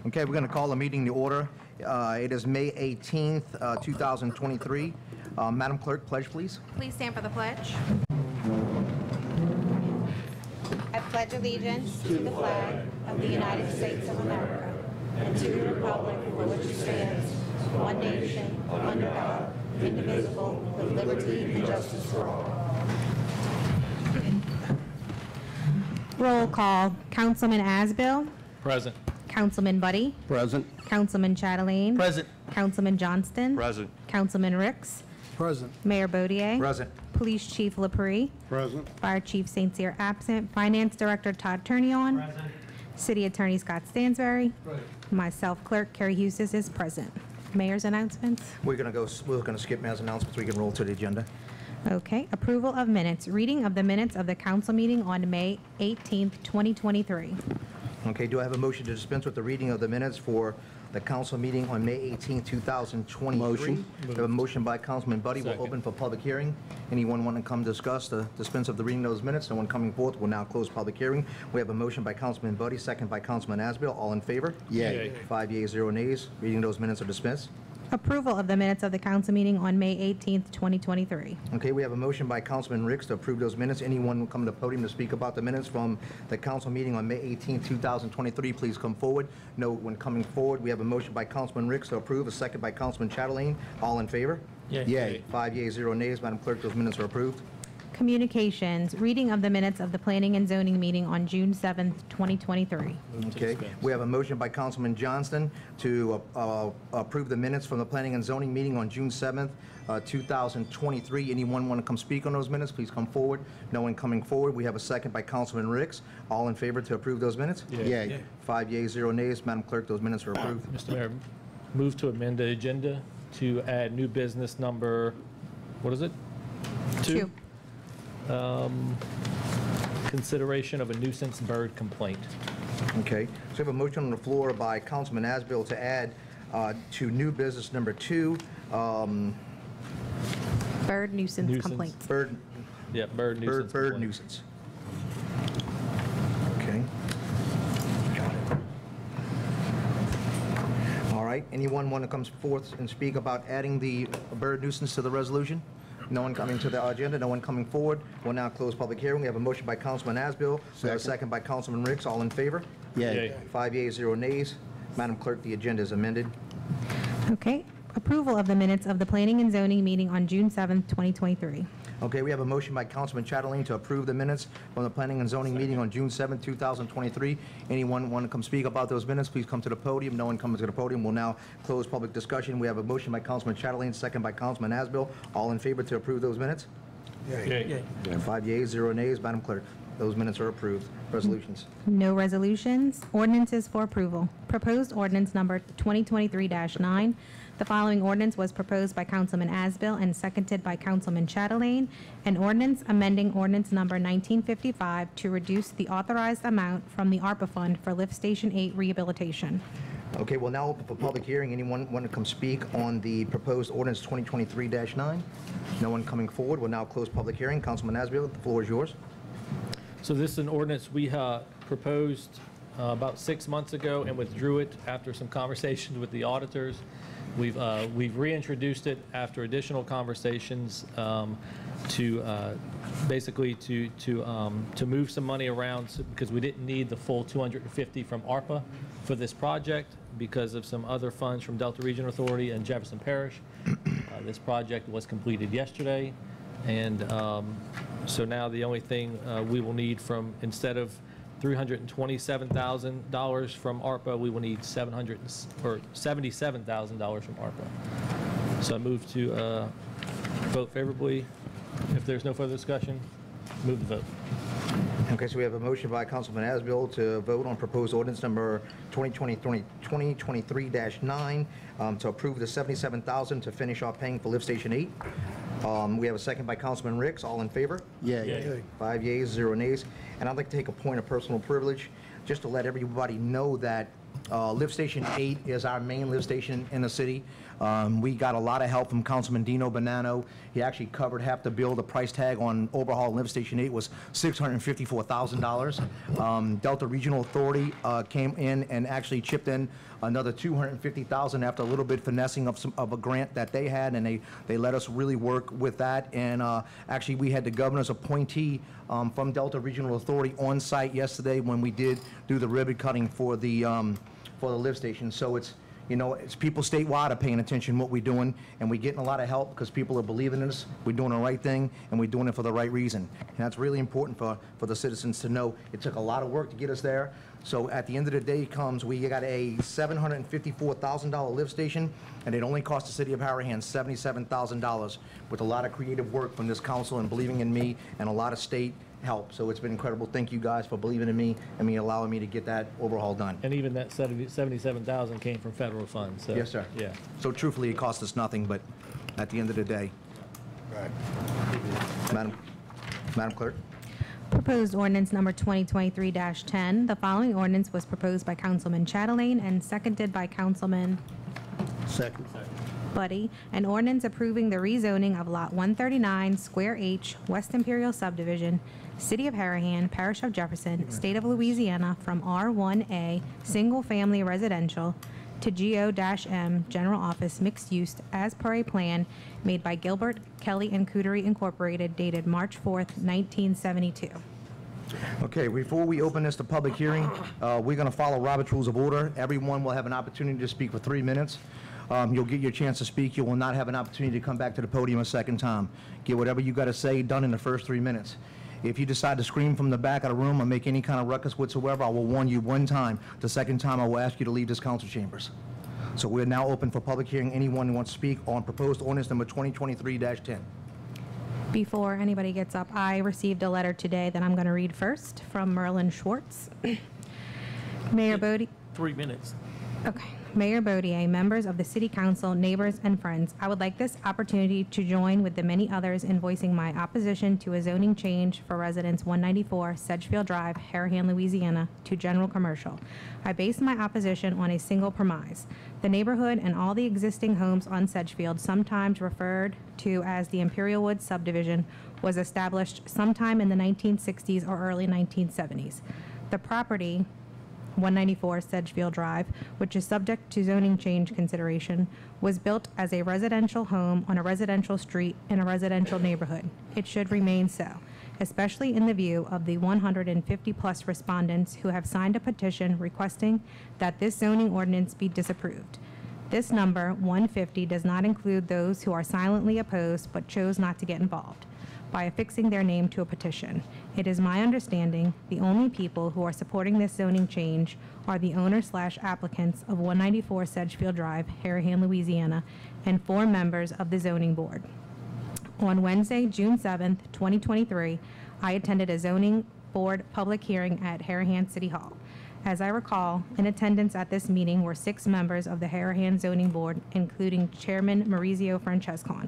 Okay, we're going to call the meeting to order. It is May 18th, 2023. Madam Clerk, pledge, please. Please stand for the pledge. I pledge allegiance to the flag of the United States of America and to the republic for which it stands, one nation, under God, indivisible, with liberty and justice for all. Roll call. Councilman Asbill. Present. Councilman Buddy. Present. Councilman Chatelain. Present. Councilman Johnston. Present. Councilman Ricks. Present. Mayor Baudier. Present. Police Chief LaPree. Present. Fire Chief St. Cyr absent. Finance Director Todd Turnion. Present. City Attorney Scott Stansberry. Present. Myself, Clerk Carrie Husis is present. Mayor's announcements. We're going to skip mayor's announcements. We can roll to the agenda. Okay. Approval of minutes. Reading of the minutes of the council meeting on May 18th, 2023. Okay, do I have a motion to dispense with the reading of the minutes for the council meeting on May 18th, 2023? Motion. We have a motion by Councilman Buddy. We'll Second. open for public hearing. Anyone want to come discuss the dispense of the reading of those minutes? No one coming forth. We'll now close public hearing. We have a motion by Councilman Buddy, second by Councilman Asbill. All in favor? Yay. 5 yeas, 0 nays. Reading of those minutes are dispensed. Approval of the minutes of the council meeting on May 18th, 2023. Okay, we have a motion by Councilman Ricks to approve those minutes. Anyone come to the podium to speak about the minutes from the council meeting on May 18, 2023, please come forward. Note when coming forward, we have a motion by Councilman Ricks to approve, a second by Councilman Chatelain. All in favor? Yay. 5 yeas, 0 nays. Madam Clerk, those minutes are approved. Communications. Reading of the minutes of the planning and zoning meeting on June 7th, 2023. Okay, we have a motion by Councilman Johnston to approve the minutes from the planning and zoning meeting on June 7th, 2023. Anyone want to come speak on those minutes? Please come forward. No one coming forward. We have a second by Councilman Ricks. All in favor to approve those minutes? Yay. 5 yeas, 0 nays. Madam Clerk, those minutes are approved. Mr. Mayor, move to amend the agenda to add new business number, what is it? Two. Consideration of a nuisance bird complaint. Okay, so we have a motion on the floor by Councilman Asbill to add to new business number 2, Bird nuisance Nuisance. complaints. bird Yeah, bird nuisance. complaint. nuisance. Okay. Got it. All right, anyone want to come forth and speak about adding the bird nuisance to the resolution? No one coming to the agenda, no one coming forward. We'll now close public hearing. We have a motion by Councilman Asbill. We have a second by Councilman Ricks. All in favor? Yay. 5 yeas, 0 nays. Madam Clerk, the agenda is amended. Okay. Approval of the minutes of the planning and zoning meeting on June 7th, 2023. Okay, we have a motion by Councilman Chatelain to approve the minutes from the Planning and Zoning meeting on June 7, 2023. Anyone want to come speak about those minutes, please come to the podium. No one comes to the podium. We'll now close public discussion. We have a motion by Councilman Chatelain, second by Councilman Asbill. All in favor to approve those minutes? Yay. 5 yeas, 0 nays. Madam Clerk, those minutes are approved. Resolutions. No resolutions. Ordinances for approval. Proposed ordinance number 2023-9. The following ordinance was proposed by Councilman Asbill and seconded by Councilman Chatelain. An ordinance amending ordinance number 1955 to reduce the authorized amount from the ARPA fund for Lift Station 8 rehabilitation. Okay, we'll now open for public hearing. Anyone want to come speak on the proposed ordinance 2023-9? No one coming forward. We'll now close public hearing. Councilman Asbill, the floor is yours. So this is an ordinance we proposed about 6 months ago and withdrew it after some conversations with the auditors. We've reintroduced it after additional conversations to basically to move some money around because we didn't need the full 250 from ARPA for this project because of some other funds from Delta Region Authority and Jefferson Parish. This project was completed yesterday, and so now the only thing we will need from, instead of $327,000 from ARPA, we will need $77,000 from ARPA. So I move to vote favorably. If there's no further discussion, move the vote. Okay, so we have a motion by Councilman Asbill to vote on proposed ordinance number 2023-9 to approve the $77,000 to finish off paying for Lift Station 8. We have a second by Councilman Ricks. All in favor? Yay. 5 yeas, 0 nays. And I'd like to take a point of personal privilege just to let everybody know that Lift Station 8 is our main lift station in the city. We got a lot of help from Councilman Dino Bonanno. He actually covered half the bill. The price tag on overhaul Lift Station 8 was $654,000. Delta Regional Authority came in and actually chipped in another $250,000 after a little bit finessing of a grant that they had, and they let us really work with that. And actually, we had the governor's appointee from Delta Regional Authority on site yesterday when we did do the ribbon cutting for the lift station. So it's, you know, it's people statewide are paying attention to what we're doing, and we're getting a lot of help because people are believing in us. We're doing the right thing, and we're doing it for the right reason. And that's really important for the citizens to know. It took a lot of work to get us there. So at the end of the day comes, we got a $754,000 lift station, and it only cost the city of Harahan $77,000 with a lot of creative work from this council and believing in me and a lot of state help. So it's been incredible. Thank you guys for believing in me and me allowing me to get that overhaul done. And even that 77,000 came from federal funds, so. Yes, sir. Yeah. So truthfully, it cost us nothing, but at the end of the day. Madam Clerk. Proposed ordinance number 2023-10. The following ordinance was proposed by Councilman Chatelain and seconded by Councilman Second. Buddy, an ordinance approving the rezoning of Lot 139, Square H, West Imperial Subdivision, City of Harahan, Parish of Jefferson, State of Louisiana, from R1A, Single Family Residential, to GO-M, General Office Mixed Use, as per a plan made by Gilbert, Kelly and Cootery Incorporated, dated March 4th, 1972. Okay, before we open this to public hearing, we're going to follow Robert's Rules of Order. Everyone will have an opportunity to speak for 3 minutes. You'll get your chance to speak. You will not have an opportunity to come back to the podium a second time. Get whatever you got to say done in the first 3 minutes. If you decide to scream from the back of the room or make any kind of ruckus whatsoever, I will warn you one time. The second time, I will ask you to leave this council chambers. So we're now open for public hearing. Anyone who wants to speak on proposed ordinance number 2023-10. Before anybody gets up, I received a letter today that I'm going to read first from Merlin Schwartz. Mayor Bodie. 3 minutes. Okay. Mayor Bodier, members of the City Council, neighbors, and friends, I would like this opportunity to join with the many others in voicing my opposition to a zoning change for residents 194 Sedgefield Drive, Harahan, Louisiana, to general commercial. I base my opposition on a single premise. The neighborhood and all the existing homes on Sedgefield, sometimes referred to as the Imperial Woods subdivision, was established sometime in the 1960s or early 1970s. The property 194 Sedgefield Drive, which is subject to zoning change consideration, was built as a residential home on a residential street in a residential neighborhood. It should remain so, especially in the view of the 150-plus respondents who have signed a petition requesting that this zoning ordinance be disapproved. This number, 150, does not include those who are silently opposed but chose not to get involved by affixing their name to a petition. It is my understanding the only people who are supporting this zoning change are the owner/applicants of 194 Sedgefield Drive, Harahan, Louisiana, and 4 members of the zoning board. On Wednesday, June 7th, 2023, I attended a zoning board public hearing at Harahan City Hall. As I recall, in attendance at this meeting were 6 members of the Harahan Zoning Board, including Chairman Maurizio Francescon.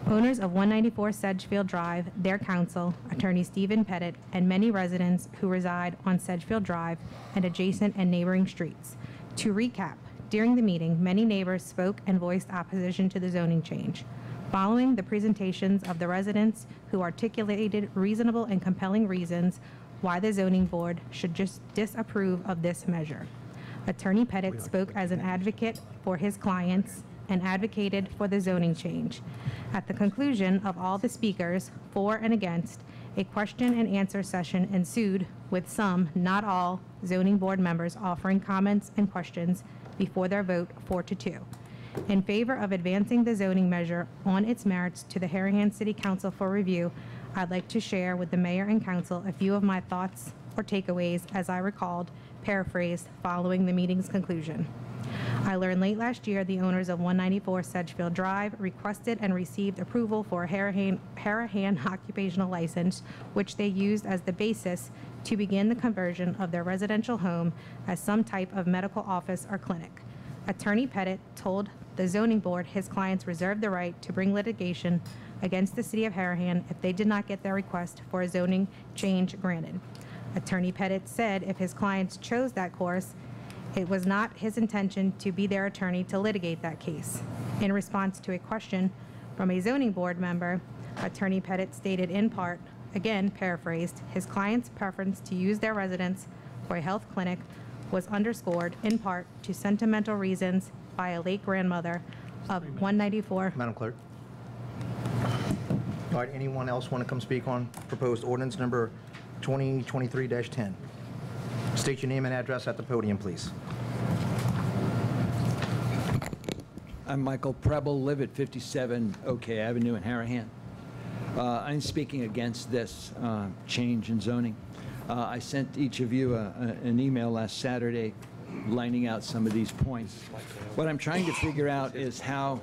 Owners of 194 Sedgefield Drive, their counsel, Attorney Stephen Pettit, and many residents who reside on Sedgefield Drive and adjacent and neighboring streets. To recap, during the meeting, many neighbors spoke and voiced opposition to the zoning change. Following the presentations of the residents who articulated reasonable and compelling reasons why the zoning board should just disapprove of this measure, Attorney Pettit spoke as an advocate for his clients and advocated for the zoning change. At the conclusion of all the speakers, for and against, a question and answer session ensued with some, not all, zoning board members offering comments and questions before their vote 4-2. In favor of advancing the zoning measure on its merits to the Harahan City Council for review, I'd like to share with the mayor and council a few of my thoughts or takeaways as I recalled, paraphrased, following the meeting's conclusion. I learned late last year the owners of 194 Sedgefield Drive requested and received approval for a Harahan occupational license, which they used as the basis to begin the conversion of their residential home as some type of medical office or clinic. Attorney Pettit told the zoning board his clients reserved the right to bring litigation against the city of Harahan if they did not get their request for a zoning change granted. Attorney Pettit said if his clients chose that course, It was not his intention to be their attorney to litigate that case. In response to a question from a zoning board member, Attorney Pettit stated in part, again paraphrased, his client's preference to use their residence for a health clinic was underscored in part to sentimental reasons by a late grandmother of 194. Madam Clerk. All right, anyone else want to come speak on proposed ordinance number 2023-10? State your name and address at the podium, please. I'm Michael Preble, live at 57 OK Avenue in Harahan. I'm speaking against this change in zoning. I sent each of you an email last Saturday lining out some of these points. What I'm trying to figure out is how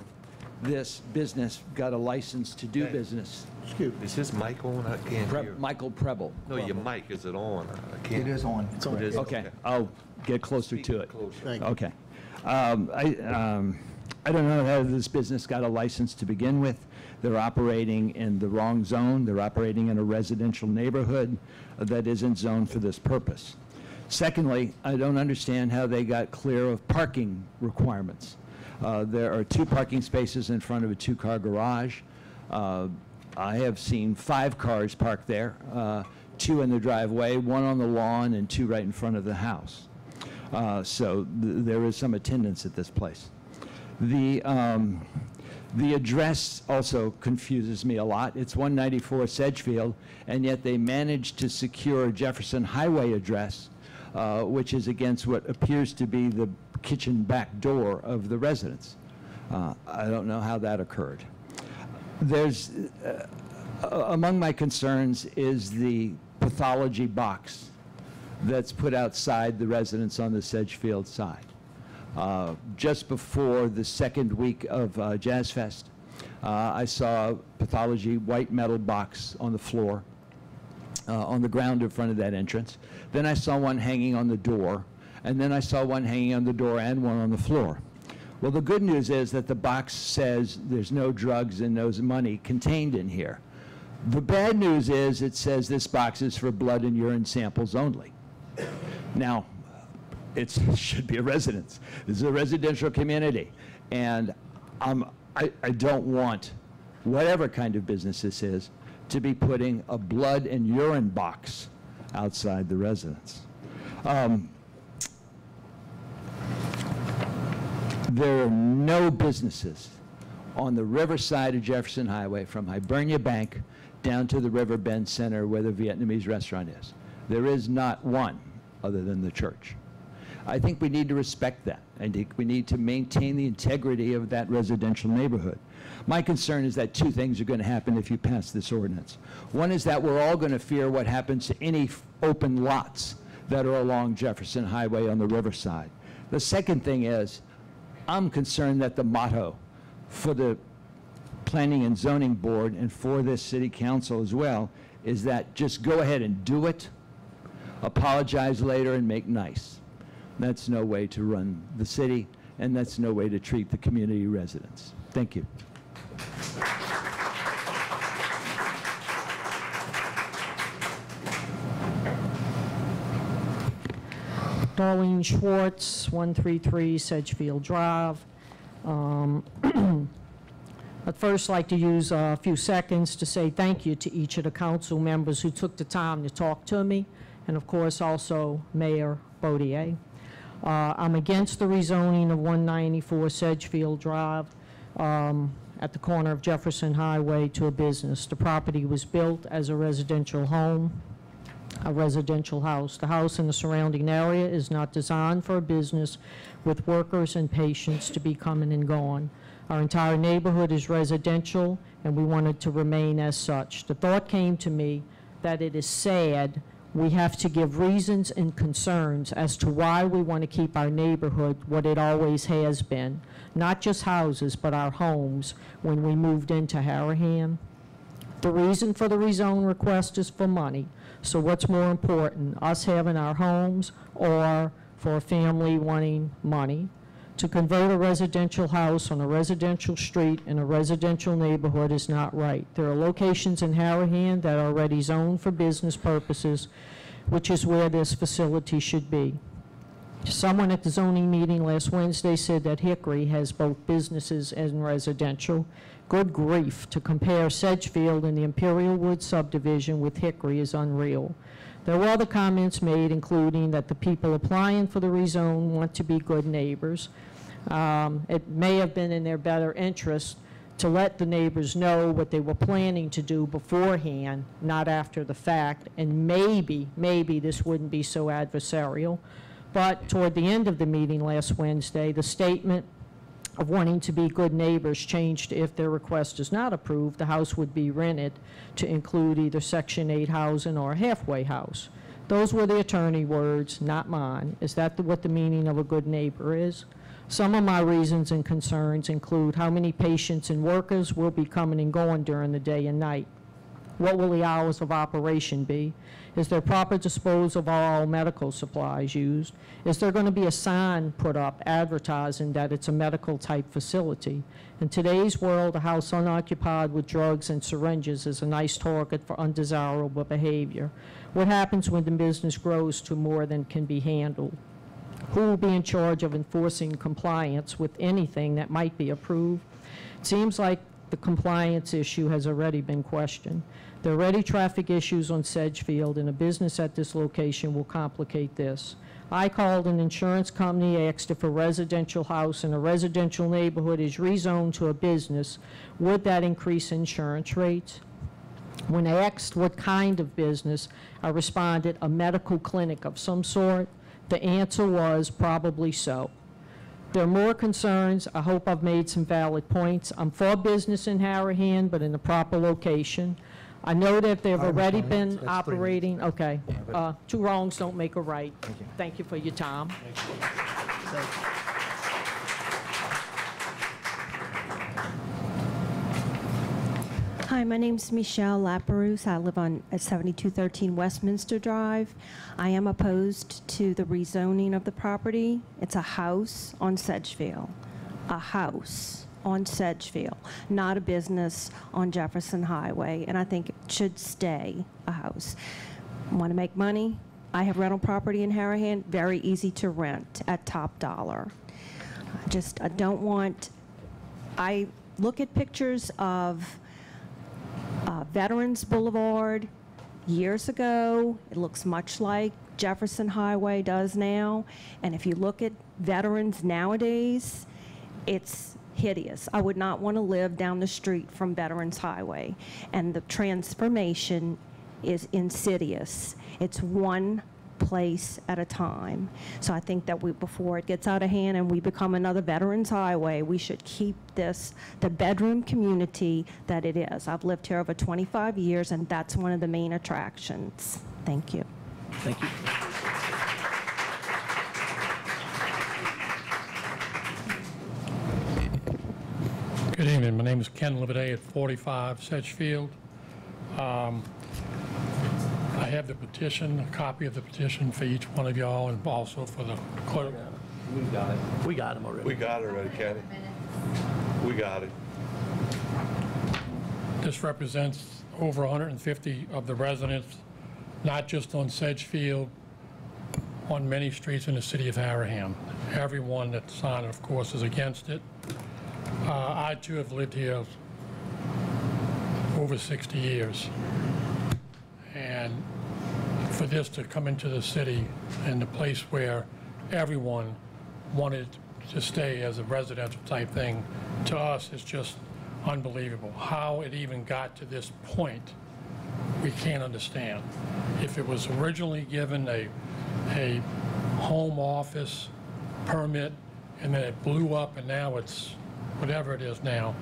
this business got a license to do business. Excuse me, is his mic on? I can't hear. Michael Preble. No, your mic, is it on? I can't. It is on. It is? Okay, I'll get closer to it. Closer. Okay. I don't know how this business got a license to begin with. They're operating in the wrong zone. They're operating in a residential neighborhood that isn't zoned for this purpose. Secondly, I don't understand how they got clear of parking requirements. There are 2 parking spaces in front of a 2-car garage. I have seen 5 cars parked there, 2 in the driveway, 1 on the lawn, and 2 right in front of the house. So there is some attendance at this place. The address also confuses me a lot. It's 194 Sedgefield, and yet they managed to secure a Jefferson Highway address, which is against what appears to be the kitchen back door of the residence. I don't know how that occurred. There's, among my concerns is the pathology box that's put outside the residence on the Sedgefield side. Just before the second week of Jazz Fest, I saw a pathology white metal box on the floor, on the ground in front of that entrance. Then I saw one hanging on the door, and then I saw one hanging on the door and one on the floor. Well, the good news is that the box says there's no drugs and no money contained in here. The bad news is it says this box is for blood and urine samples only. Now, it should be a residence. This is a residential community, and I don't want, whatever kind of business this is, to be putting a blood and urine box outside the residence. There are no businesses on the riverside of Jefferson Highway from Hibernia Bank down to the River Bend Center where the Vietnamese restaurant is. There is not one other than the church. I think we need to respect that. I think we need to maintain the integrity of that residential neighborhood. My concern is that 2 things are going to happen if you pass this ordinance. One is that we're all going to fear what happens to any open lots that are along Jefferson Highway on the riverside. The second thing is, I'm concerned that the motto for the Planning and Zoning Board and for this City Council as well is that just go ahead and do it, apologize later, and make nice. That's no way to run the city, and that's no way to treat the community residents. Thank you. Darlene Schwartz, 133 Sedgefield Drive. I'd first like to use a few seconds to say thank you to each of the council members who took the time to talk to me, and of course also Mayor Baudier. I'm against the rezoning of 194 Sedgefield Drive at the corner of Jefferson Highway to a business. The property was built as a residential home, a residential house. The house and the surrounding area is not designed for a business with workers and patients to be coming and going. Our entire neighborhood is residential, and we want it to remain as such. The thought came to me that it is sad we have to give reasons and concerns as to why we want to keep our neighborhood what it always has been, not just houses, but our homes when we moved into Harahan. The reason for the rezone request is for money. So what's more important, us having our homes or for a family wanting money? To convert a residential house on a residential street in a residential neighborhood is not right. There are locations in Harahan that are already zoned for business purposes, which is where this facility should be. Someone at the zoning meeting last Wednesday said that Hickory has both businesses and residential. Good grief, to compare Sedgefield and the Imperial Woods subdivision with Hickory is unreal. There were other comments made, including that the people applying for the rezone want to be good neighbors. It may have been in their better interest to let the neighbors know what they were planning to do beforehand, not after the fact, and maybe this wouldn't be so adversarial. But toward the end of the meeting last Wednesday, the statement of wanting to be good neighbors changed. If their request is not approved, the house would be rented to include either Section 8 housing or a halfway house. Those were the attorney words, not mine. Is that what the meaning of a good neighbor is? Some of my reasons and concerns include how many patients and workers will be coming and going during the day and night. What will the hours of operation be? Is there proper disposal of all medical supplies used? Is there going to be a sign put up advertising that it's a medical type facility? In today's world, a house unoccupied with drugs and syringes is a nice target for undesirable behavior. What happens when the business grows to more than can be handled? Who will be in charge of enforcing compliance with anything that might be approved? It seems like the compliance issue has already been questioned. There are already traffic issues on Sedgefield, and a business at this location will complicate this. I called an insurance company, asked if a residential house in a residential neighborhood is rezoned to a business, would that increase insurance rates? When asked what kind of business, I responded, a medical clinic of some sort. The answer was probably so. There are more concerns. I hope I've made some valid points. I'm for business in Harahan, but in the proper location. I know that they've already been That's 3 operating, okay. Yeah, Two wrongs don't make a right. Thank you. Thank you for your time. Hi, my name's Michelle Laperouse. I live on 7213 Westminster Drive. I am opposed to the rezoning of the property. It's a house on Sedgefield. A house on Sedgefield, not a business on Jefferson Highway, and I think it should stay a house. Want to make money? I have rental property in Harahan, very easy to rent at top dollar. I don't want, I look at pictures of Veterans Boulevard years ago. It looks much like Jefferson Highway does now. And if you look at veterans nowadays, it's hideous. I would not want to live down the street from Veterans Highway. And the transformation is insidious. It's one place at a time. So I think that before it gets out of hand and we become another Veterans Highway, we should keep this the bedroom community that it is. I've lived here over 25 years, and that's one of the main attractions. Thank you. Thank you. Good evening. My name is Ken Lividay at 45 Sedgefield. I have the petition, a copy of the petition for each one of y'all, and also for the clerk. We got it. We got him already. We got it already, Kenny. We got it. This represents over 150 of the residents, not just on Sedgefield, on many streets in the city of Harahan. Everyone that signed it, of course, is against it. I, too, have lived here over 60 years. And for this to come into the city and the place where everyone wanted to stay as a residential type thing, to us, is just unbelievable. How it even got to this point, we can't understand. If it was originally given a home office permit and then it blew up and now it's whatever it is now,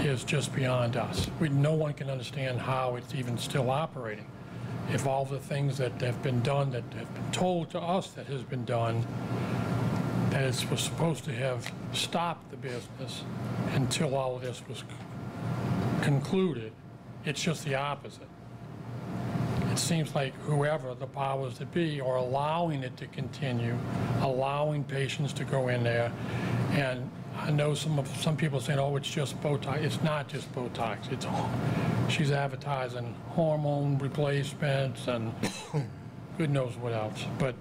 is just beyond us. No one can understand how it's even still operating. If all the things that have been done, that have been told to us that has been done, that it was supposed to have stopped the business until all of this was concluded, it's just the opposite. It seems like whoever the powers that be are allowing it to continue, allowing patients to go in there. And I know some people saying, oh, it's just Botox. It's not just Botox. She's advertising hormone replacements and good knows what else. But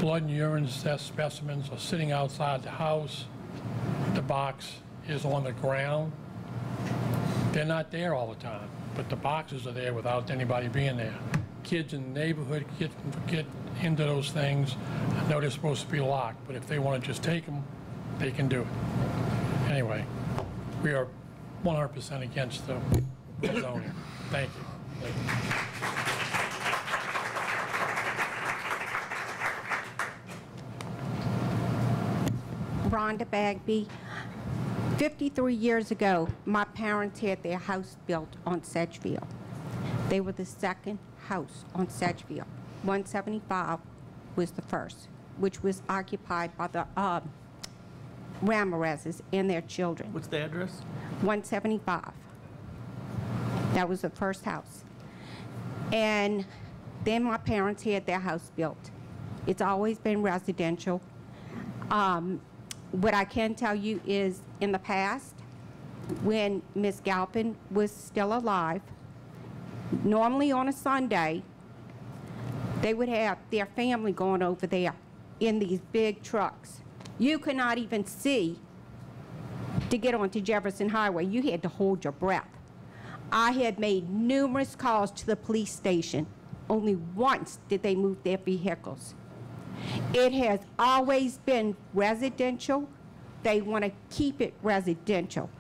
blood and urine specimens are sitting outside the house. The box is on the ground. They're not there all the time, but the boxes are there without anybody being there. Kids in the neighborhood get into those things. I know they're supposed to be locked, but if they want to just take them, they can do it. Anyway, we are 100% against the zoning. Thank you. Rhonda Bagby. 53 years ago, my parents had their house built on Sedgefield. They were the second house on Sedgefield. 175 was the first, which was occupied by the Ramirez's and their children. What's the address? 175. That was the first house. And then my parents had their house built. It's always been residential. What I can tell you is in the past, when Ms. Galpin was still alive, normally on a Sunday, they would have their family going over there in these big trucks. You could not even see to get onto Jefferson Highway. You had to hold your breath. I had made numerous calls to the police station. Only once did they move their vehicles. It has always been residential. They want to keep it residential.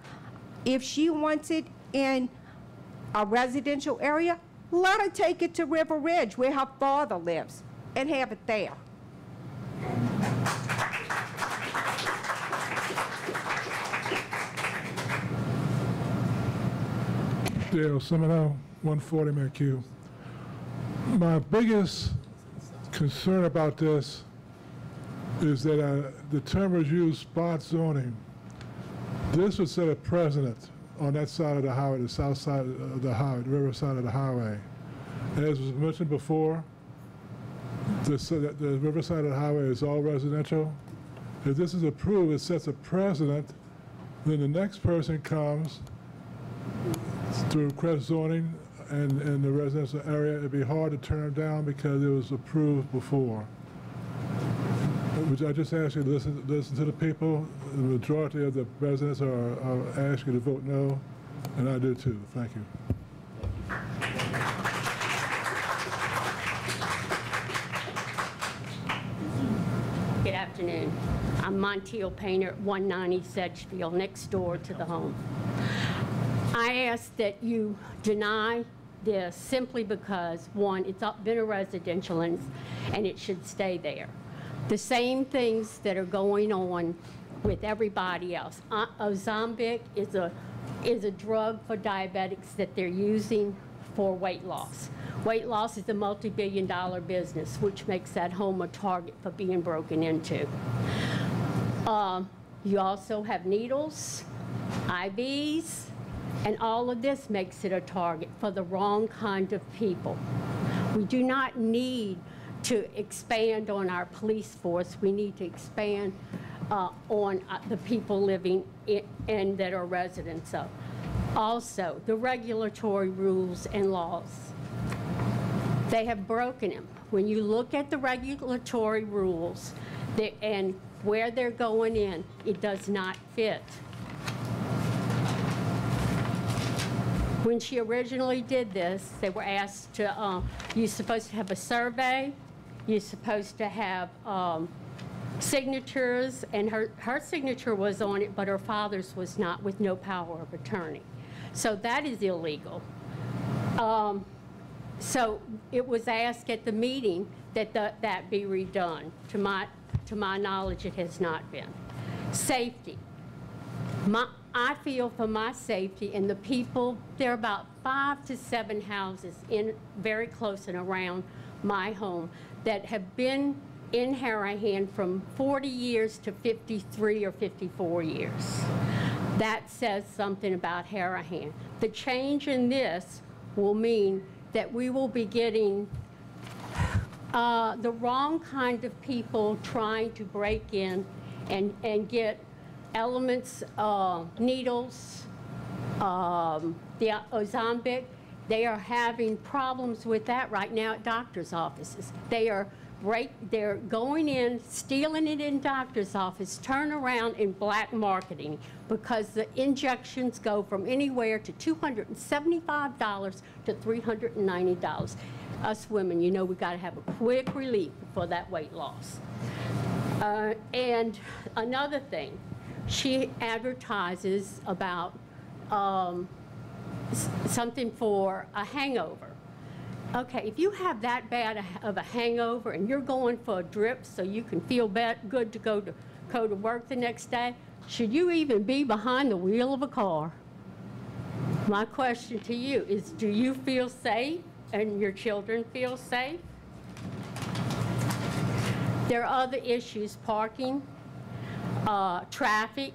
If she wants it in a residential area, let her take it to River Ridge, where her father lives, and have it there. Dale Semino, 140 McHugh. My biggest concern about this is that the term was used, spot zoning. This would set a precedent on that side of the highway, the south side of the highway, the river side of the highway. As was mentioned before, the river side of the highway is all residential. If this is approved, it sets a precedent. Then the next person comes to request zoning in the residential area. It'd be hard to turn down because it was approved before. Which I just ask you to listen to the people. The majority of the residents are ask you to vote no, and I do too. Thank you. Good afternoon. I'm Montiel Painter at 190 Sedgefield, next door to the home. I ask that you deny this simply because, one, it's been a residential and it should stay there. The same things that are going on with everybody else. Ozempic is a drug for diabetics that they're using for weight loss. Weight loss is a multi-billion-dollar business, which makes that home a target for being broken into. You also have needles, IVs, and all of this makes it a target for the wrong kind of people. We do not need to expand on our police force. We need to expand on the people living in that are residents of. Also, the regulatory rules and laws. They have broken them. When you look at the regulatory rules and where they're going in, it does not fit. When she originally did this, they were asked to, you're supposed to have a survey, you're supposed to have signatures, and her signature was on it, but her father's was not, with no power of attorney. So that is illegal. So it was asked at the meeting that that be redone. To my knowledge, it has not been. Safety. I feel for my safety and the people, there are about 5 to 7 houses very close and around my home that have been in Harahan from 40 years to 53 or 54 years. That says something about Harahan. The change in this will mean that we will be getting the wrong kind of people trying to break in and get elements, needles, the Ozempic. They are having problems with that right now at doctors' offices. They are they're going in, stealing it in doctor's office, turn around and black marketing, because the injections go from anywhere to $275 to $390. Us women, you know, we got to have a quick relief for that weight loss. And another thing, she advertises about something for a hangover. Okay, if you have that bad of a hangover and you're going for a drip so you can feel good to go to work the next day, should you even be behind the wheel of a car? My question to you is, do you feel safe and your children feel safe? There are other issues, parking, traffic,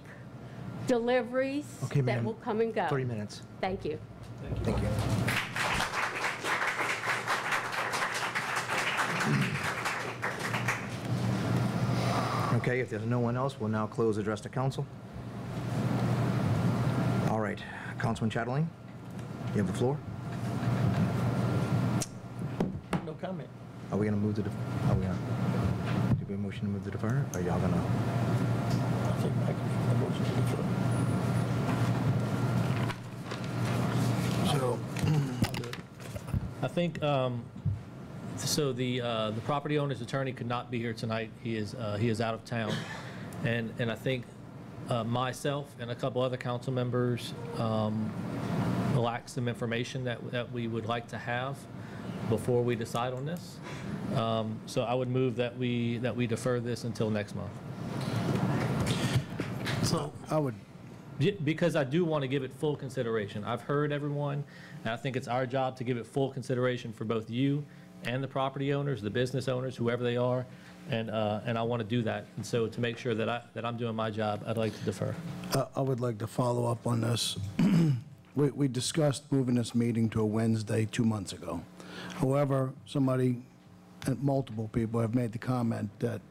deliveries Okay, that ma'am. will come and go. 3 minutes. Thank you. Thank you. Okay, if there's no one else, we'll now close address to council. All right, Councilman Chatelain, you have the floor. No comment. Are we gonna move to the, are we gonna, do we have a motion to move to defer? Or y'all gonna? I think Mike can make a motion to defer. So, I think, so the property owner's attorney could not be here tonight. He is out of town. And I think myself and a couple other council members lack some information that we would like to have before we decide on this. So I would move that we defer this until next month. So I would, Because I do want to give it full consideration. I've heard everyone, and I think it's our job to give it full consideration for both you and the property owners, the business owners, whoever they are, and I want to do that. And so to make sure that I'm doing my job, I'd like to defer. I would like to follow up on this. We discussed moving this meeting to a Wednesday 2 months ago. However, multiple people have made the comment that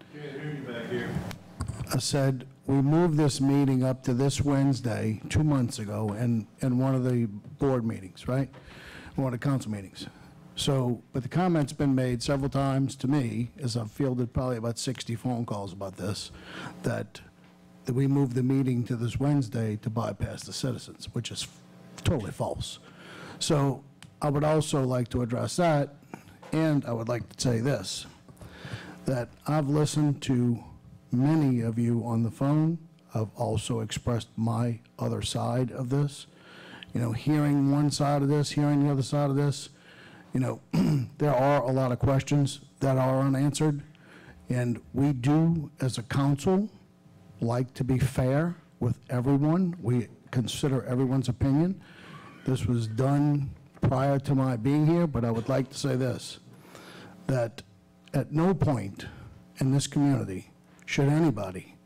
I said, we moved this meeting up to this Wednesday 2 months ago in one of the board meetings, right? One of the council meetings. So, but the comment's been made several times to me, as I've fielded probably about 60 phone calls about this, that we moved the meeting to this Wednesday to bypass the citizens, which is totally false. So I would also like to address that, and I would like to say this, that I've listened to many of you on the phone. I've also expressed my other side of this. You know, hearing one side of this, hearing the other side of this, you know, there are a lot of questions that are unanswered, and we do, as a council, like to be fair with everyone. We consider everyone's opinion. This was done prior to my being here, but I would like to say this, that at no point in this community should anybody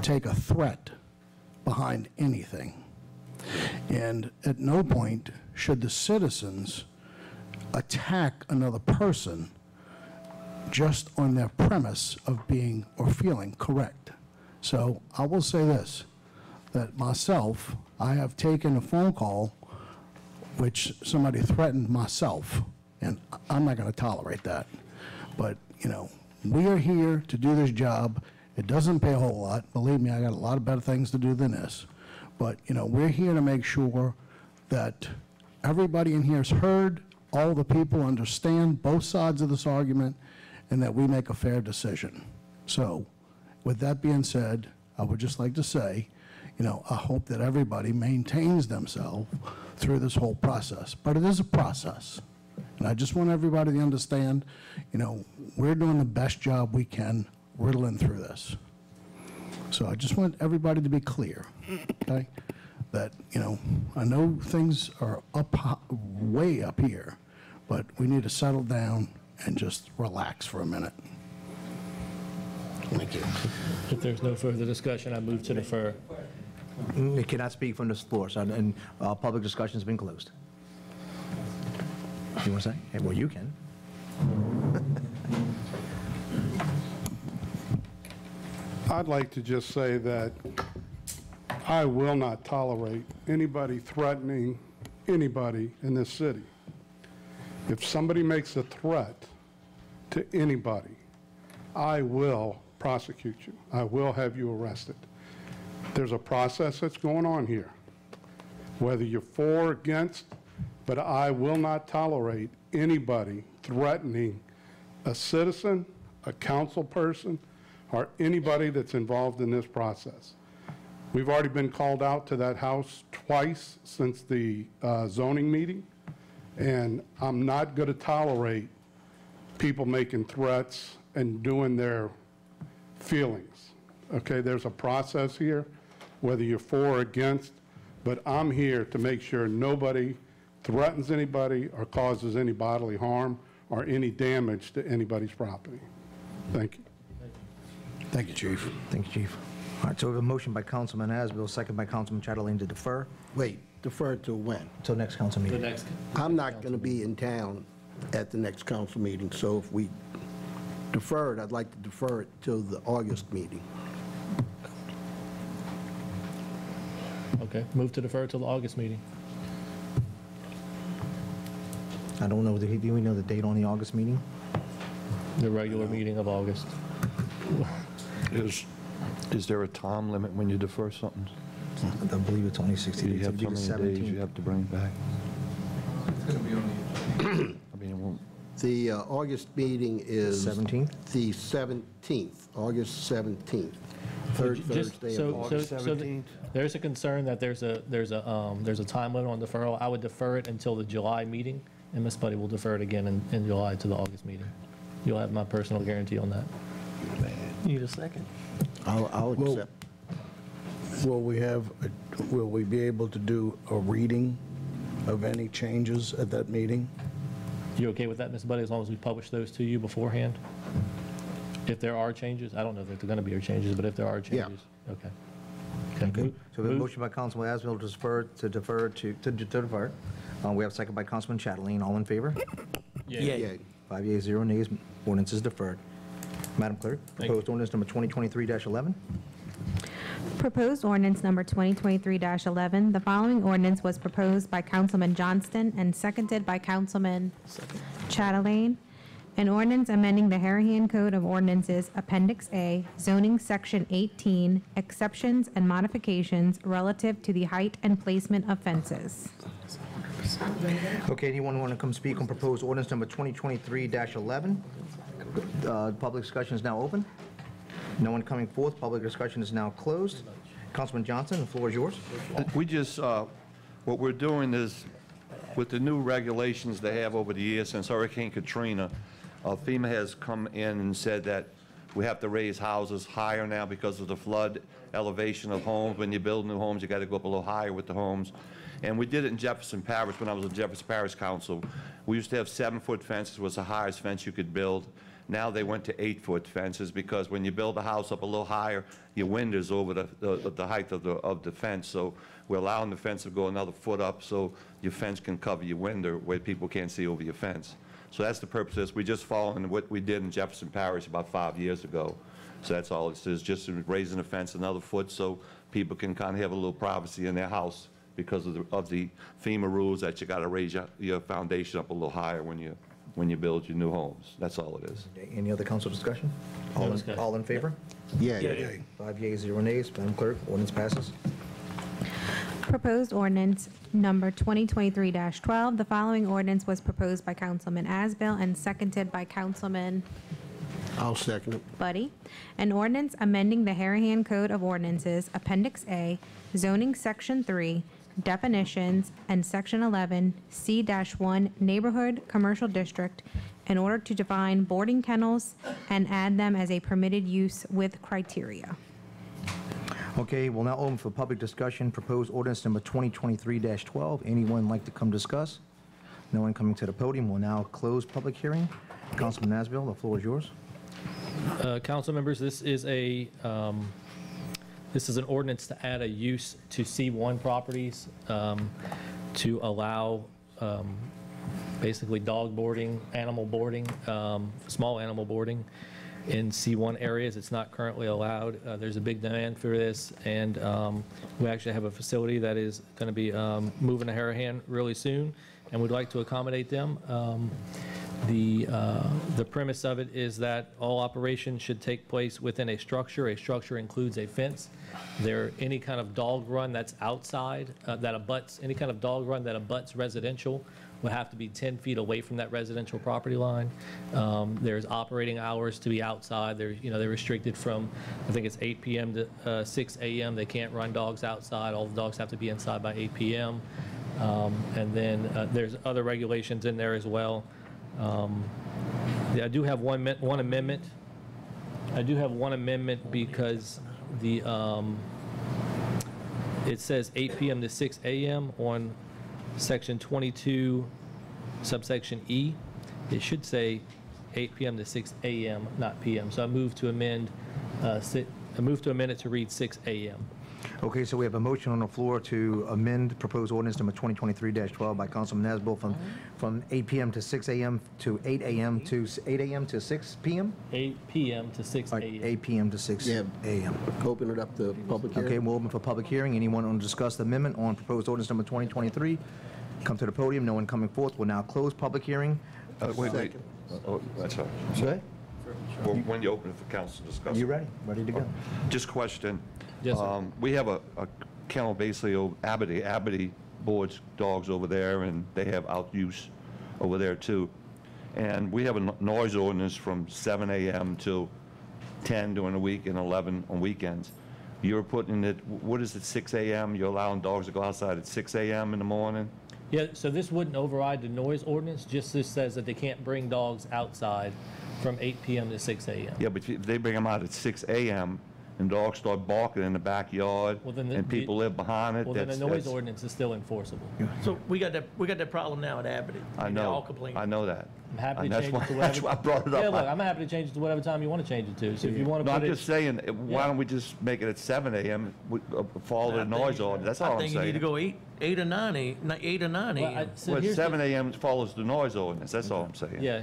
take a threat behind anything. And at no point should the citizens attack another person just on their premise of being or feeling correct. So I will say this, that myself, I have taken a phone call which somebody threatened myself, and I'm not going to tolerate that. But, you know, we are here to do this job. It doesn't pay a whole lot. Believe me, I got a lot of better things to do than this. But, you know, we're here to make sure that everybody in here is heard, all the people understand both sides of this argument, and that we make a fair decision. So, with that being said, I would just like to say, you know, I hope that everybody maintains themselves through this whole process. But it is a process. And I just want everybody to understand, you know, we're doing the best job we can riddling through this. So I just want everybody to be clear, okay? That, you know, I know things are way up here, but we need to settle down and just relax for a minute. Thank you. If there's no further discussion, I move to defer. you cannot speak from this floor, so, and public discussion's been closed. You want to say? Hey, well, you can. I'd like to just say that I will not tolerate anybody threatening anybody in this city. If somebody makes a threat to anybody, I will prosecute you. I will have you arrested. There's a process that's going on here, whether you're for or against, but I will not tolerate anybody threatening a citizen, a council person, or anybody that's involved in this process. We've already been called out to that house twice since the zoning meeting, and I'm not going to tolerate people making threats and doing their feelings. Okay, there's a process here, whether you're for or against, but I'm here to make sure nobody threatens anybody or causes any bodily harm or any damage to anybody's property. Thank you. Thank you, Chief. Thank you, Chief. All right, so we have a motion by Councilman Asbill, second by Councilman Chatelain to defer Wait, defer to when? till next council meeting. I'm not going to be in town at the next council meeting, so if we defer it, I'd like to defer it till the August meeting. Okay, move to defer till the August meeting. I don't know, do we know the date on the August meeting? The regular meeting of August. Is there a time limit when you defer something? I believe it's only 60 Do you days. have It'll be so the many days 17th. you have to bring it back? I mean, it won't. The August meeting is... 17th? The 17th, August 17th, third Just- Thursday so- of August. so there's a concern that there's a time limit on deferral. I would defer it until the July meeting, and Ms. Buddy will defer it again in July to the August meeting. You'll have my personal guarantee on that. Need a second? I'll accept. Will we be able to do a reading of any changes at that meeting? You okay with that, Ms. Buddy, as long as we publish those to you beforehand? If there are changes, I don't know if there are going to be changes, but if there are changes, okay. Okay, so we have a motion by Councilman Asbill to defer. We have a second by Councilman Chatelain. All in favor? Yay. 5 yeas, 0 nays. Ordinance is deferred. Madam Clerk, Thank you. proposed ordinance number 2023-11. Proposed ordinance number 2023-11. The following ordinance was proposed by Councilman Johnston and seconded by Councilman Chatelain. An ordinance amending the Harahan Code of Ordinances, Appendix A, zoning section 18, exceptions and modifications relative to the height and placement of fences. Okay, anyone want to come speak on proposed ordinance number 2023-11? Public discussion is now open. No one coming forth. Public discussion is now closed. Councilman Johnson, the floor is yours. We just, what we're doing is, with the new regulations they have over the years since Hurricane Katrina, FEMA has come in and said that we have to raise houses higher now because of the flood elevation of homes. When you build new homes, you got to go up a little higher with the homes. And we did it in Jefferson Parish when I was on Jefferson Parish Council. We used to have 7-foot fences, was the highest fence you could build. Now they went to 8-foot fences because when you build a house up a little higher, your windows over the height of the fence. So we're allowing the fence to go another foot up so your fence can cover your window where people can't see over your fence. So that's the purpose of this. We just following what we did in Jefferson Parish about 5 years ago. So that's all it is, just raising the fence another foot so people can kind of have a little privacy in their house because of the FEMA rules that you got to raise your foundation up a little higher when you build your new homes. That's all it is. Any other council discussion? All in favor? Yay. 5 yeas, 0 nays. Madam Clerk, ordinance passes. Proposed ordinance number 2023-12. The following ordinance was proposed by Councilman Asbill and seconded by Councilman I'll second it. Buddy. An ordinance amending the Harahan Code of Ordinances, Appendix A, zoning section 3, definitions, and section 11, C-1, neighborhood commercial district, in order to define boarding kennels and add them as a permitted use with criteria. Okay, we'll now open for public discussion. Proposed ordinance number 2023-12. Anyone like to come discuss? No one coming to the podium. We'll now close public hearing. Councilman Asbill, the floor is yours. Council members, this is an ordinance to add a use to C1 properties to allow basically dog boarding, animal boarding, small animal boarding in C1 areas. It's not currently allowed. There's a big demand for this, and we actually have a facility that is going to be moving to Harahan really soon, and we'd like to accommodate them. The premise of it is that all operations should take place within a structure. A structure includes a fence. Any kind of dog run that's outside, any kind of dog run that abuts residential will have to be 10 feet away from that residential property line. There's operating hours to be outside. They're restricted from, I think it's 8 p.m. to 6 a.m. They can't run dogs outside. All the dogs have to be inside by 8 p.m. And then there's other regulations in there as well. I do have one amendment. I do have one amendment because it says 8 p.m. to 6 a.m. on section 22, subsection E. It should say 8 p.m. to 6 a.m., not p.m. So I move to amend it to read 6 a.m. Okay, so we have a motion on the floor to amend proposed ordinance number 2023-12 by Councilman Asbill from 8 p.m. to 6 a.m. to 8 a.m. to 8 a.m. to 6 p.m.? 8 p.m. to 6 a.m. 8 p.m. to 6 Yeah. a.m. Open it up to public hearing. Okay, we'll open for public hearing. Anyone want to discuss the amendment on proposed ordinance number 2023? Come to the podium. No one coming forth. We'll now close public hearing. Wait. Second. Oh, that's all right. Go ahead. Well, when you open it for council discussion. You ready? Ready to go. Just question. Yes, sir. We have a kennel basically over Abity boards dogs over there, and they have out use over there too. And we have a noise ordinance from 7 a.m. till 10 during the week and 11 on weekends. You're putting it, what is it, 6 a.m.? You're allowing dogs to go outside at 6 a.m. in the morning? Yeah, so this wouldn't override the noise ordinance, just this says that they can't bring dogs outside from 8 p.m. to 6 a.m. Yeah, but if they bring them out at 6 a.m. and dogs start barking in the backyard, Well, then and people live behind it, Well, then the noise that's- ordinance is still enforceable. So we got that problem now at Abity. I They're all know, complaining. I know that. I'm happy And to that's change why- it to whatever. That's why I brought it up. Yeah, look, I'm happy to change it to whatever time you want to change it to. So if you want to No, put I'm it, just saying, why don't we just make it at 7 a.m., follow the noise ordinance, that's all I'm I think you need to saying. go 8 or 9, 8 or 9 Well, a.m. so Well, here's the- 7 a.m. follows the noise ordinance, that's all I'm saying. Yeah.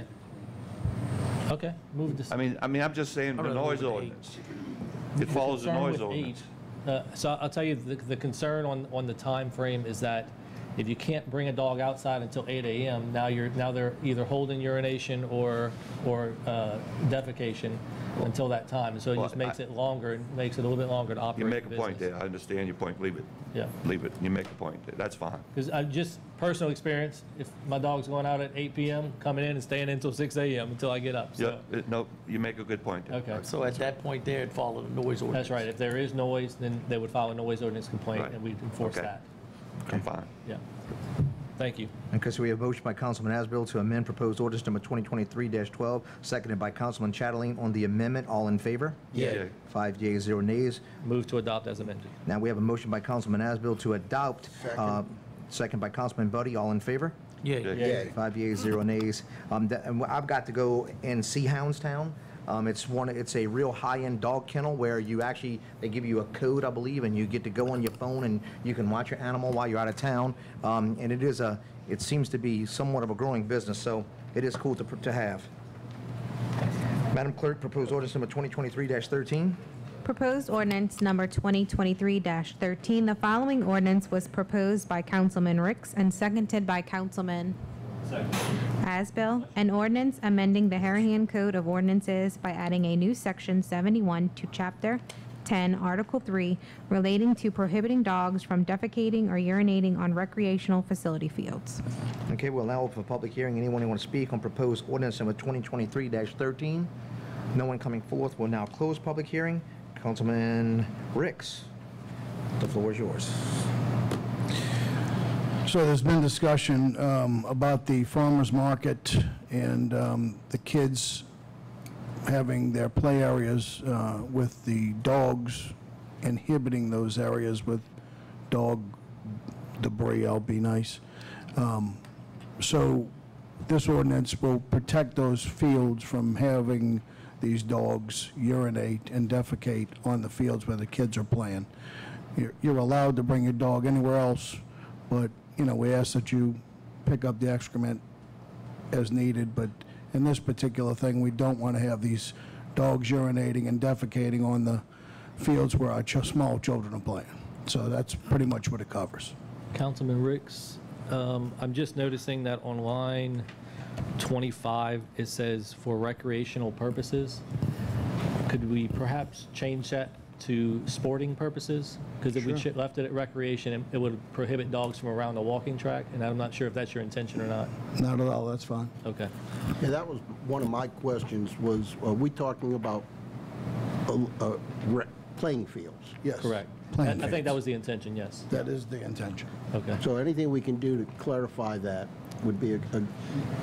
Okay, move it to. I mean, I'm just saying the I'd rather noise move it to ordinance. It follows the concern noise with ordinance. 8, so I'll tell you, the concern on the time frame is that if you can't bring a dog outside until 8 a.m., now they're either holding urination or defecation until that time. So it Well, just makes it longer, and makes it a little bit longer to You operate make the a point business. there, I understand your point, leave it. Yeah. Leave it, you make a point there, that's fine. Because I just, personal experience, if my dog's going out at 8 p.m., coming in and staying in until 6 a.m. until I get up. Yeah, So, no, you make a good point there. okay. So at that point there, it followed the noise ordinance. That's right. If there is noise, then they would file a noise ordinance complaint, Right. and we'd enforce Okay. that. I'm fine. Yeah. Thank you. Okay, so we have a motion by Councilman Asbill to amend proposed ordinance number 2023-12, seconded by Councilman Chatelain on the amendment. All in favor? Yeah. 5 yeas, 0 nays. Move to adopt as amended. Now we have a motion by Councilman Asbill to adopt. Second by Councilman Buddy. All in favor? Yeah. Yeah. 5 yeas, 0 nays. And I've got to go and see Houndstown. It's a real high-end dog kennel where they give you a code, I believe, and you get to go on your phone and you can watch your animal while you're out of town. And it seems to be somewhat of a growing business, so it is cool to have. Madam Clerk, proposed ordinance number 2023-13. Proposed ordinance number 2023-13. The following ordinance was proposed by Councilman Ricks and seconded by Councilman Asbill. An ordinance amending the Harahan Code of Ordinances by adding a new section 71 to Chapter 10, Article 3, relating to prohibiting dogs from defecating or urinating on recreational facility fields. Okay, we'll now open for public hearing. Anyone who wants to speak on proposed ordinance number 2023-13? No one coming forth. We'll now close public hearing. Councilman Ricks, the floor is yours. So there's been discussion about the farmer's market and the kids having their play areas with the dogs, inhibiting those areas with dog debris, I'll be nice. So this ordinance will protect those fields from having these dogs urinate and defecate on the fields where the kids are playing. You're allowed to bring your dog anywhere else, but we ask that you pick up the excrement as needed, but in this particular thing, we don't want to have these dogs urinating and defecating on the fields where our small children are playing. So that's pretty much what it covers. Councilman Ricks, I'm just noticing that on line 25, it says for recreational purposes. Could we perhaps change that to sporting purposes? Because if we left it at recreation, it would prohibit dogs from around the walking track, and I'm not sure if that's your intention or not. Not at all, that's fine. Okay. Yeah, that was one of my questions, was, are we talking about playing fields? Yes. Correct. Playing I think fields. that was the intention, yes. That is the intention. Okay. So anything we can do to clarify that would be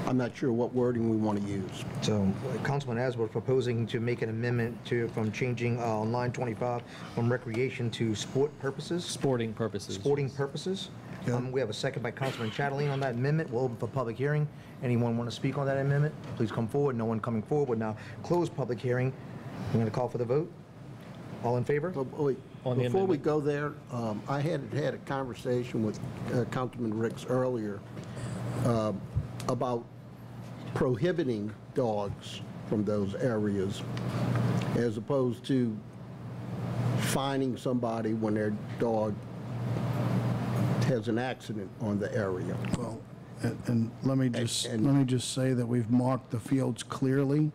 I'm not sure what wording we want to use. So Councilman Asbill was proposing to make an amendment from changing on line 25 from recreation to sport purposes. Sporting purposes. Sporting purposes. We have a second by Councilman Chatelain on that amendment. We'll open for public hearing. Anyone want to speak on that amendment? Please come forward. No one coming forward. We'll now close public hearing. I'm going to call for the vote. All in favor? Wait, On the before we amendment. go there, I had a conversation with Councilman Ricks earlier about prohibiting dogs from those areas as opposed to fining somebody when their dog has an accident on the area. Well, and let me just say that we've marked the fields clearly.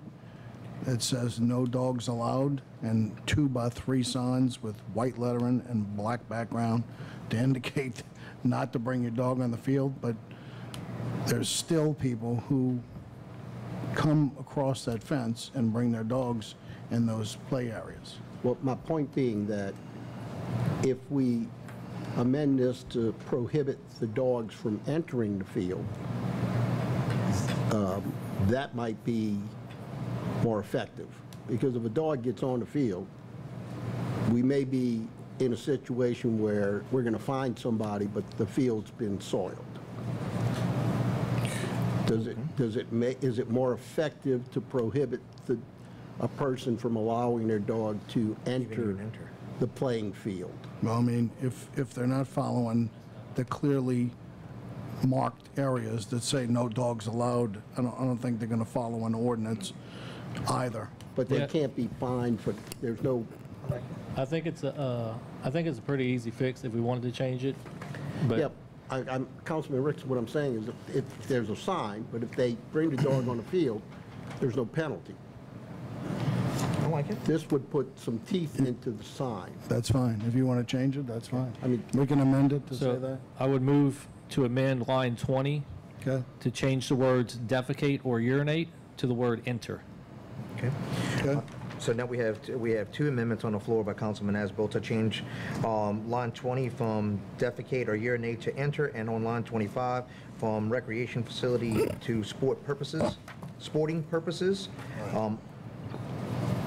It says no dogs allowed, and 2x3 signs with white lettering and black background to indicate not to bring your dog on the field, but there's still people who come across that fence and bring their dogs in those play areas. Well, my point being that if we amend this to prohibit the dogs from entering the field, that might be more effective. Because if a dog gets on the field, we may be in a situation where we're going to find somebody, but the field's been soiled. Is it more effective to prohibit a person from allowing their dog to enter the playing field? Well, I mean, if they're not following the clearly marked areas that say no dogs allowed, I don't think they're going to follow an ordinance either. But they Yeah. can't be fined for, there's no, I think it's a pretty easy fix if we wanted to change it. But yeah, Councilman Ricks, what I'm saying is if there's a sign, but if they bring the dog on the field, there's no penalty. I like it. This would put some teeth into the sign. That's fine. If you want to change it, that's fine. I mean, We can amend it to say so that. I would move to amend line 20 Okay? to change the words defecate or urinate to the word enter. Okay. Okay? So now we have two amendments on the floor by Councilman Asbill to change line 20 from defecate or urinate to enter, and on line 25 from recreation facility to sporting purposes.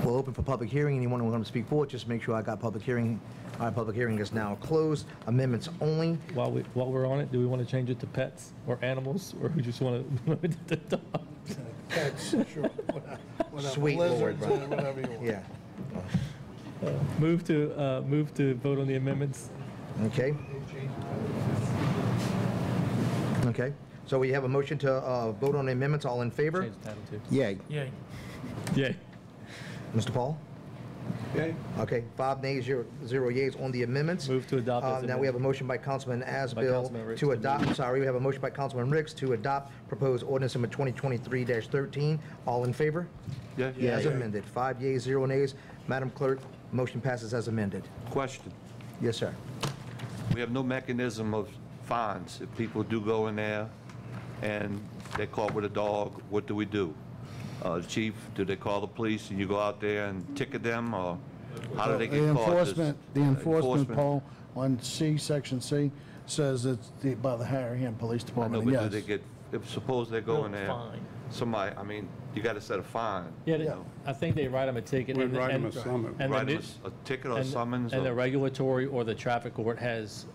We'll open for public hearing. Anyone who wants to speak forward, just make sure I got public hearing. All right, public hearing is now closed. Amendments only. While we're on it, do we want to change it to pets or animals, or we just want to the dogs? That's sure. Sweet Lord, brother. Whatever you want. Yeah. Move to vote on the amendments. Okay. Okay. So we have a motion to vote on the amendments. All in favor? Change the title too. Yay. Yay. Yay. Mr. Paul? Yay. Okay, 5 nays, 0 yeas on the amendments. Move to adopt as Now we amended. have a motion by Councilman Councilman Asbill Ricks to to adopt, we have a motion by Councilman Ricks to adopt proposed ordinance number 2023-13. All in favor? Yeah? As amended. 5 yeas, 0 nays. Madam Clerk, motion passes as amended. Question. Yes, sir. We have no mechanism of fines. If people do go in there and they're caught with a dog, what do we do? Chief, do they call the police and you go out there and ticket them, or how do they get caught? The enforcement poll on C, Section C, says it's by the Harahan Police I Department, know, and but do yes. they get, if suppose they go in No there, fine. somebody, I mean, you got to set a fine. Yeah, I think they write them a ticket. We'd and- write 'em and- a summons. and Write the 'em new- a ticket or a and- summons? And the or- regulatory or the traffic court has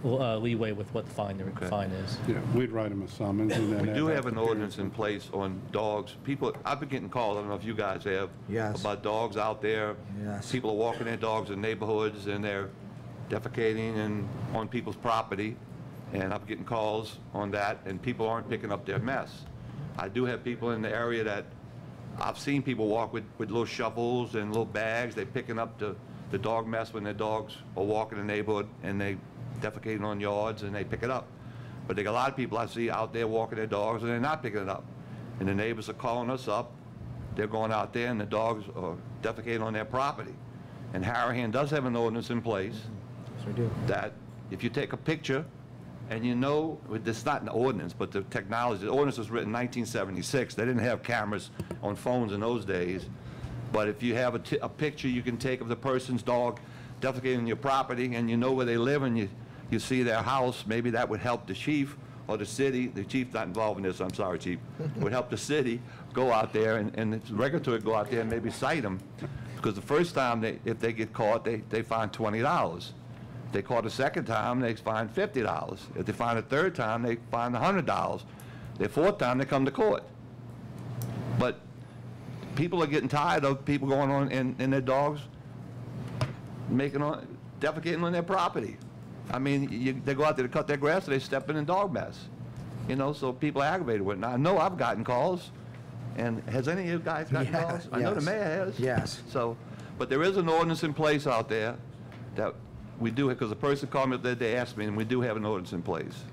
leeway with what the fine is. Yeah, we'd write them a summons and then. We they'd do have to an pay ordinance them. in place on dogs. People, I've been getting calls, I don't know if you guys have. Yes. About dogs out there. Yes. People are walking their dogs in neighborhoods and they're defecating and on people's property. And I'm getting calls on that, and people aren't picking up their mess. I do have people in the area that, I've seen people walk with little shovels and little bags. They're picking up the dog mess when their dogs are walking the neighborhood and they defecating on yards and they pick it up. But there are a lot of people I see out there walking their dogs and they're not picking it up. and the neighbors are calling us up. They're going out there, and the dogs are defecating on their property. And Harahan does have an ordinance in place Yes, we do. that if you take a picture, and you know, it's not an ordinance, but the technology, the ordinance was written in 1976. They didn't have cameras on phones in those days. But if you have a picture you can take of the person's dog defecating on your property, and you know where they live, and you see their house, maybe that would help the chief or the city. The chief's not involved in this, I'm sorry, chief. Would help the city go out there, and the regulatory go out there and maybe cite them. Because the first time, if they get caught, they fine $20. If they caught a second time, they fine $50. If they find a third time, they fine $100. The fourth time, they come to court. But people are getting tired of people going on and their dogs defecating on their property. I mean, they go out there to cut their grass, and they step in dog mess. You know, so people are aggravated with it. Now, I know I've gotten calls, and has any of you guys gotten calls? I know the mayor has. Yes. So, but there is an ordinance in place out there that we do, because the person called me that they asked me, and we do have an ordinance in place.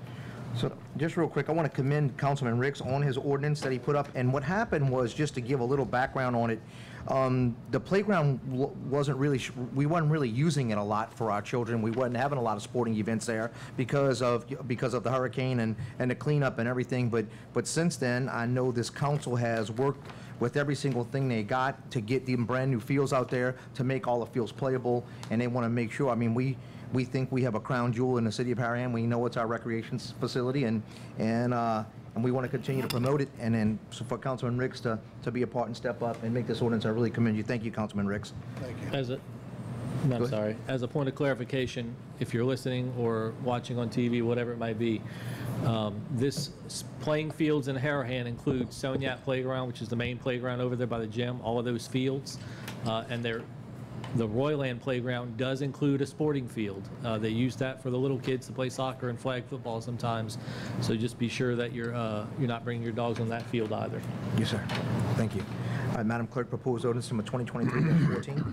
So, just real quick, I want to commend Councilman Ricks on his ordinance that he put up. And what happened was, just to give a little background on it, the playground wasn't really, we weren't really using it a lot for our children. We wasn't having a lot of sporting events there because of the hurricane and the cleanup and everything. But since then, I know this council has worked with every single thing they got to get them brand new fields out there, to make all the fields playable, and they want to make sure. I mean, we think we have a crown jewel in the city of Harahan. We know it's our recreation facility, and we want to continue to promote it. And then so for Councilman Ricks to be a part and step up and make this ordinance, I really commend you. Thank you, Councilman Ricks. Thank you. I'm sorry. As a point of clarification, if you're listening or watching on TV, whatever it might be, this playing fields in Harahan includes Soniat Playground, which is the main playground over there by the gym, all of those fields, and the Royland Playground does include a sporting field. They use that for the little kids to play soccer and flag football sometimes. So just be sure that you're not bringing your dogs on that field either. Yes, sir. Thank you. All right, Madam Clerk, proposed ordinance number 2023-14.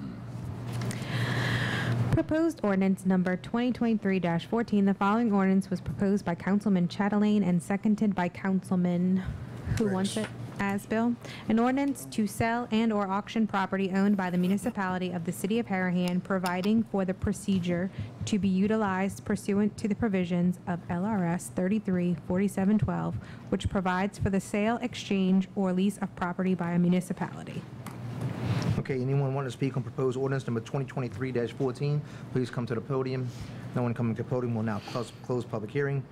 Proposed ordinance number 2023-14. The following ordinance was proposed by Councilman Chatelain and seconded by Councilman, who wants it? Asbill. An ordinance to sell and/or auction property owned by the municipality of the city of Harahan, providing for the procedure to be utilized pursuant to the provisions of LRS 33-4712, which provides for the sale, exchange, or lease of property by a municipality. Okay, anyone want to speak on proposed ordinance number 2023-14? Please come to the podium. No one coming to the podium will now close public hearing.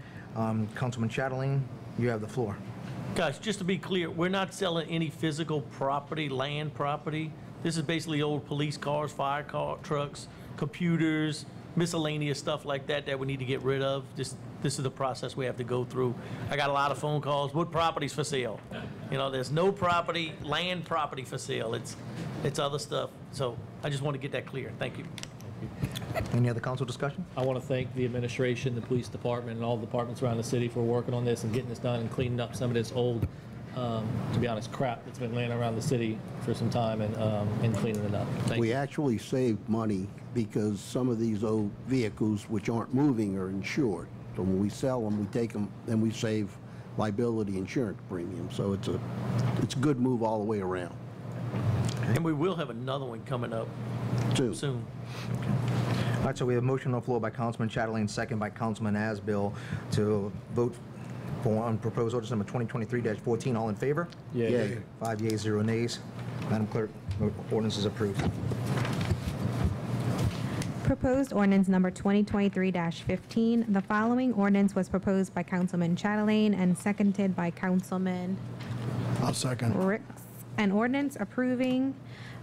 Councilman Chatelain, you have the floor. Guys, just to be clear, we're not selling any physical property, land property. This is basically old police cars, fire trucks, computers, miscellaneous stuff like that we need to get rid of. This is the process we have to go through. I got a lot of phone calls. What property's for sale? You know, there's no property, land property for sale. It's other stuff. So I just want to get that clear. Thank you. Any other council discussion? I want to thank the administration, the police department, and all the departments around the city for working on this and getting this done and cleaning up some of this old, to be honest, crap that's been laying around the city for some time and cleaning it up. Thank We you. actually saved money because some of these old vehicles which aren't moving are insured. So when we sell them, we take them, and we save liability insurance premium. So it's a good move all the way around. And we will have another one coming up soon. All right, so we have a motion on the floor by Councilman Chatelain, second by Councilman Asbill, to vote on proposed ordinance number 2023-14. All in favor? Yay. 5 yeas, 0 nays. Madam Clerk, ordinance is approved. Proposed ordinance number 2023-15. The following ordinance was proposed by Councilman Chatelain and seconded by Councilman I'll second. Ricks. An ordinance approving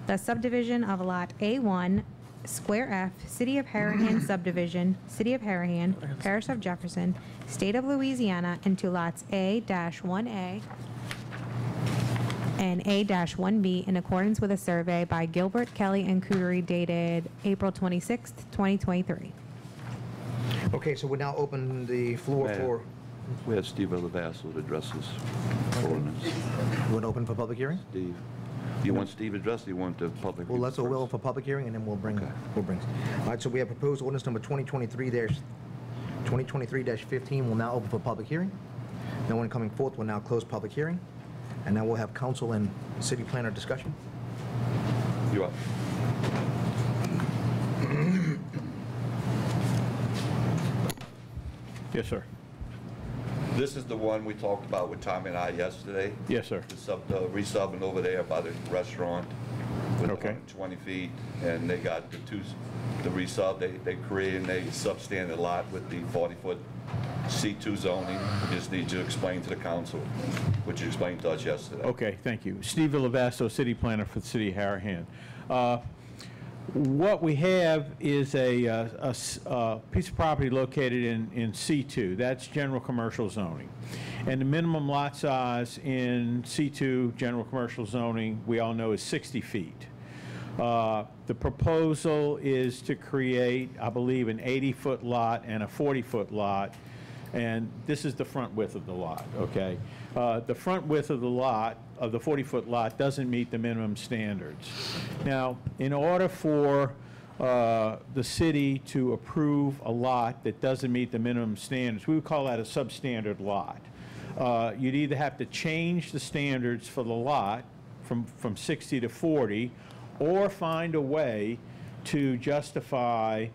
the subdivision of Lot A1, Square F, City of Harahan subdivision, City of Harahan, Parish of Jefferson, State of Louisiana, into lots A-1A and A-1B in accordance with a survey by Gilbert, Kelly, and Cootery dated April 26th, 2023. Okay, so we now open the floor Mayor. for, We have Steve Elavasso to address this ordinance. you want to open for public hearing? Steve, do you want Steve addressed, or you want the public? Well, let's first? open for public hearing, and then we'll bring. All right, so we have proposed ordinance number 2023-15 will now open for public hearing. No one coming forth will now close public hearing. And now we'll have council and city planner discussion. You up? Yes, sir. This is the one we talked about with Tommy and I yesterday. Yes, sir. The resubbing over there by the restaurant with Okay. 120 feet, and they got the resub, they created a substandard lot with the 40-foot C2 zoning. We just need you to explain to the council, which you explained to us yesterday. Okay, thank you. Steve Villavasto, city planner for the city of Harahan. What we have is a piece of property located in C2. That's general commercial zoning. And the minimum lot size in C2 general commercial zoning, we all know, is 60 feet. The proposal is to create, I believe, an 80-foot lot and a 40-foot lot. And this is the front width of the lot, okay? The front width of the lot, of the 40-foot lot, doesn't meet the minimum standards. Now, in order for the city to approve a lot that doesn't meet the minimum standards, we would call that a substandard lot. You'd either have to change the standards for the lot from 60 to 40, or find a way to justify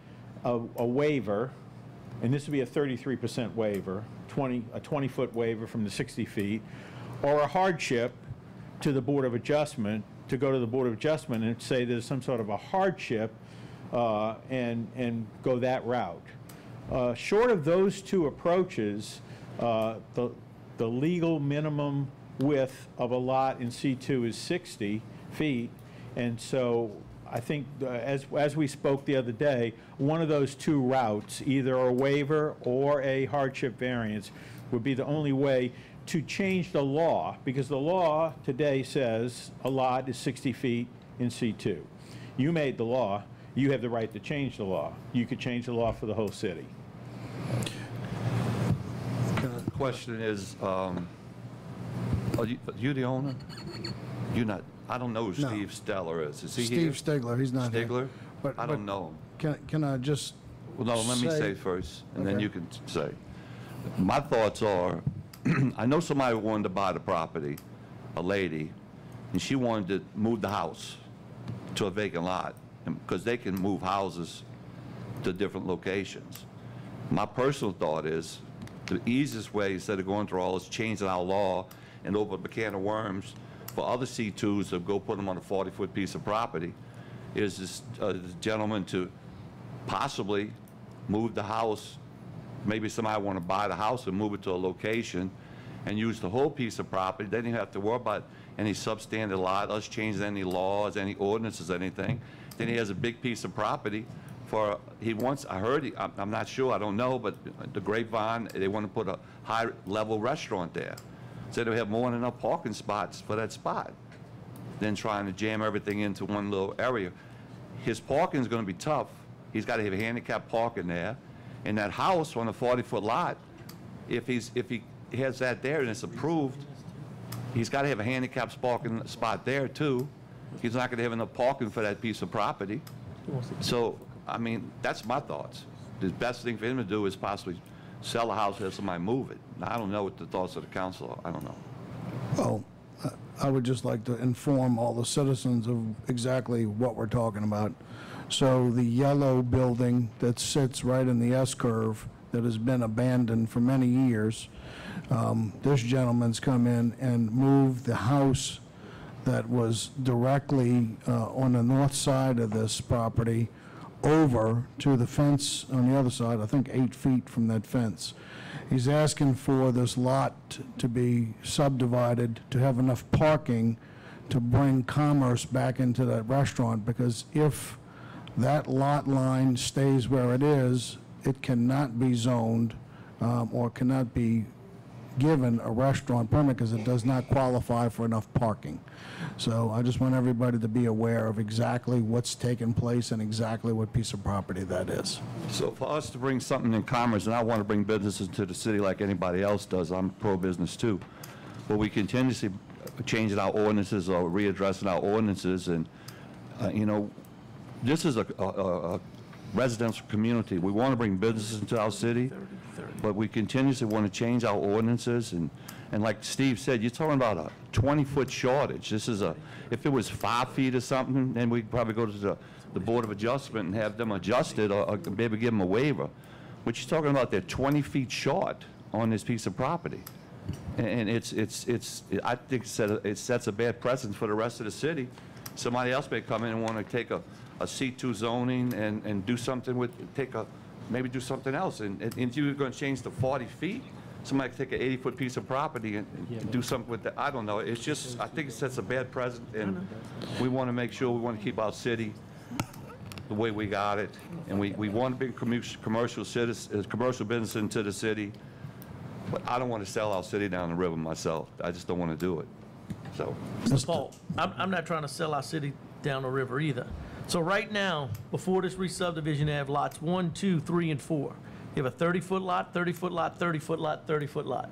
a waiver, and this would be a 33% waiver, a 20-foot waiver from the 60 feet, or a hardship to the Board of Adjustment, to go to the Board of Adjustment and say there's some sort of a hardship and go that route. Short of those two approaches, the legal minimum width of a lot in C2 is 60 feet, and so I think, as we spoke the other day, one of those two routes, either a waiver or a hardship variance, would be the only way to change the law, because the law today says a lot is 60 feet in C2. You made the law. You have the right to change the law. You could change the law for the whole city. The question is, are you the owner? You're not. I don't know who No. Steve Steller is. Is he Steve here? Stigler, he's not here. Stigler? But- I don't know him. Can I just Well, no, let me say- say first, and then Okay. you can say. My thoughts are, I know somebody wanted to buy the property, a lady, and she wanted to move the house to a vacant lot, because they can move houses to different locations. My personal thought is, the easiest way, instead of going through all this, changing our law and open up a can of worms for other C2s to go put them on a 40-foot piece of property, is this gentleman to possibly move the house. Maybe somebody want to buy the house and move it to a location and use the whole piece of property. They didn't have to worry about any substandard lot, us changing any laws, any ordinances, anything. Then he has a big piece of property for, he wants, I heard, I'm not sure, I don't know, but the Grapevine, they want to put a high-level restaurant there. So they have more than enough parking spots for that spot than trying to jam everything into one little area. His parking is going to be tough. He's got to have handicap parking there. And that house on a 40-foot lot, if he has that there and it's approved, he's got to have a handicap parking spot there too. He's not going to have enough parking for that piece of property. So, I mean, that's my thoughts. The best thing for him to do is possibly sell the house and have somebody move it. Now, I don't know what the thoughts of the council are. I don't know. Well, I would just like to inform all the citizens of exactly what we're talking about. So the yellow building that sits right in the S-curve that has been abandoned for many years, this gentleman's come in and moved the house that was directly on the north side of this property over to the fence on the other side, I think 8 feet from that fence. He's asking for this lot to be subdivided to have enough parking to bring commerce back into that restaurant, because if that lot line stays where it is, it cannot be zoned or cannot be given a restaurant permit because it does not qualify for enough parking. So I just want everybody to be aware of exactly what's taking place and exactly what piece of property that is. So for us to bring something in commerce, and I want to bring businesses to the city like anybody else does, I'm pro-business too, but we continuously changing our ordinances or readdressing our ordinances, and you know, this is a residential community. We want to bring businesses into our city, but we continuously want to change our ordinances And like Steve said, you're talking about a 20-foot shortage. This is if it was 5 feet or something, then we'd probably go to the Board of Adjustment and have them adjusted or maybe give them a waiver. What you're talking about, they're 20 feet short on this piece of property. And I think it sets a bad precedent for the rest of the city. Somebody else may come in and want to take a C2 zoning and do something with, maybe do something else. And if you're going to change to 40 feet, somebody could take an 80-foot piece of property and do something with that. I don't know. It's just, I think it sets a bad precedent, and we want to make sure we want to keep our city the way we got it. And we want to bring commercial business into the city. But I don't want to sell our city down the river myself. I just don't want to do it. So, Mr. Paul, I'm not trying to sell our city down the river either. So right now, before this re-subdivision, they have lots 1, 2, 3, and 4. You have a 30-foot lot, 30-foot lot, 30-foot lot, 30-foot lot.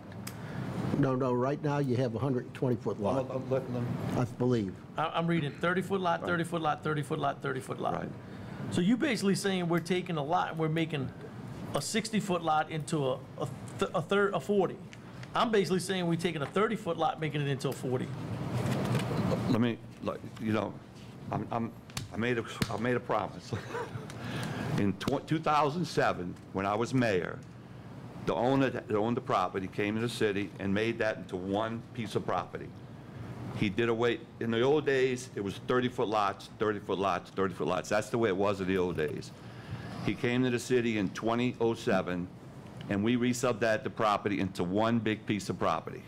No, right now you have a 120-foot lot, I believe. I'm reading 30-foot lot, 30-foot lot, 30-foot lot, 30-foot lot. Right. So you basically saying we're taking a lot and we're making a 60-foot lot into a 40. I'm basically saying we're taking a 30-foot lot, making it into a 40. Let me, I made a promise. In 2007, when I was mayor, the owner that owned the property came to the city and made that into one piece of property. He did away, in the old days, it was 30-foot lots, 30-foot lots, 30-foot lots. That's the way it was in the old days. He came to the city in 2007, and we resubbed that the property into one big piece of property.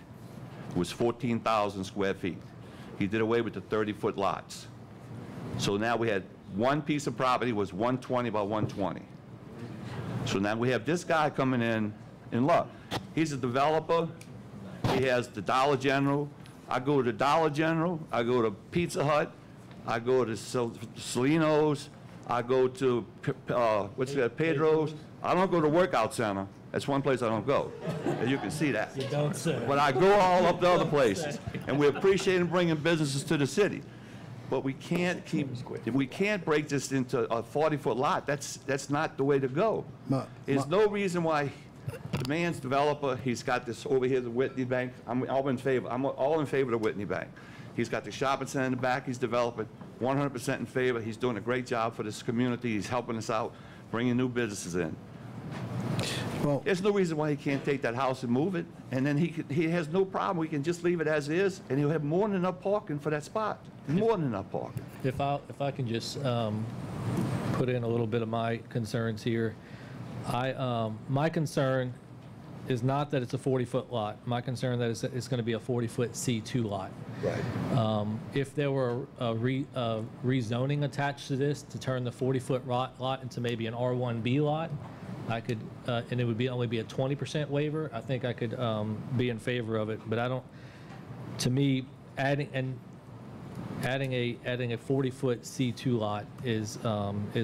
It was 14,000 square feet. He did away with the 30-foot lots. So now we had one piece of property was 120 by 120. So now we have this guy coming in, and look, he's a developer. He has the Dollar General. I go to Dollar General. I go to Pizza Hut. I go to Celino's. I go to, what's that, Pedro's. I don't go to Workout Center. That's one place I don't go. And you can see that. You don't say. But I go all up to other places. And we appreciate them bringing businesses to the city. But we can't break this into a 40-foot lot. That's not the way to go. There's no reason why the man's developer, he's got this over here, the Whitney Bank. I'm all in favor of the Whitney Bank. He's got the shopping center in the back he's developing, 100% in favor. He's doing a great job for this community. He's helping us out, bringing new businesses in. Well, there's no reason why he can't take that house and move it, and then he has no problem. We can just leave it as is, and he'll have more than enough parking for that spot. More than enough parking. If I can just put in a little bit of my concerns here. My concern is not that it's a 40-foot lot. My concern that it's going to be a 40-foot C2 lot. Right. If there were a rezoning attached to this to turn the 40-foot lot into maybe an R1B lot, I could, and it would only be a 20% waiver, I think I could be in favor of it. But I don't, to me, adding a 40-foot C2 lot is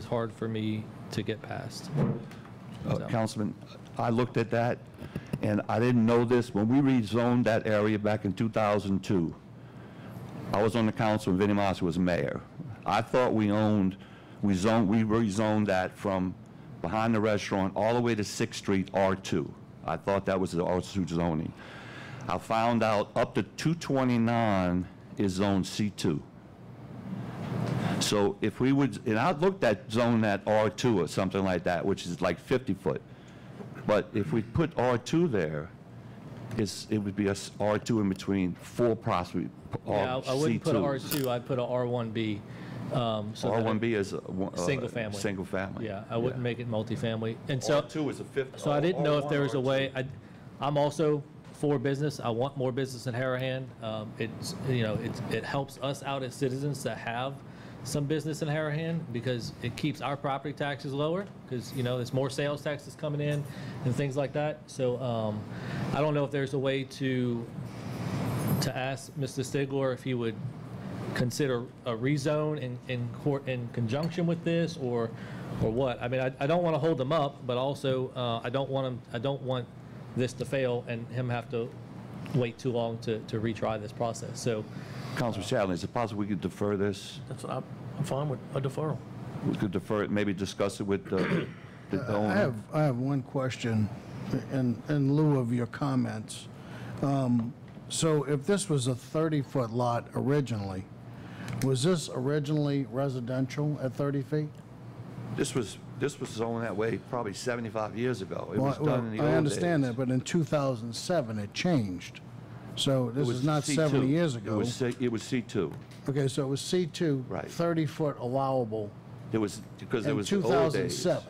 hard for me to get past. Councilman, I looked at that, and I didn't know this. When we rezoned that area back in 2002, I was on the council when Vinnie Moss was mayor. I thought we rezoned that from behind the restaurant all the way to 6th Street R2. I thought that was the R2 zoning. I found out up to 229 is zone C2. So if we would, and I looked at zone that R2 or something like that, which is like 50 foot. But if we put R2 there, it would be a R2 in between 4 possibly. Yeah, I wouldn't put a R2, I'd put a R1B. So R1B is single family. Single family. Yeah, I wouldn't make it multifamily. And so R2 is a 50. So I didn't know if there was a way. I'm also for business. I want more business in Harahan. It helps us out as citizens to have some business in Harahan because it keeps our property taxes lower because there's more sales taxes coming in and things like that. So I don't know if there's a way to ask Mr. Stigler if he would consider a rezone in conjunction with this or what. I mean, I don't want to hold them up, but also I don't want this to fail and him have to wait too long to retry this process. So, Councilman Chatelain, is it possible we could defer this? That's what I'm fine with a deferral. We could defer it, maybe discuss it with the owner. I have one question in lieu of your comments. So if this was a 30-foot lot originally, was this originally residential at 30 feet? This was zoned that way probably 75 years ago. It was Well, done in the old days. I understand that, but in 2007, it changed. So It this was is not C2. 70 years ago. It was C2. Okay, so it was C2, Right. 30-foot allowable It was, because it in was the old days. 2007.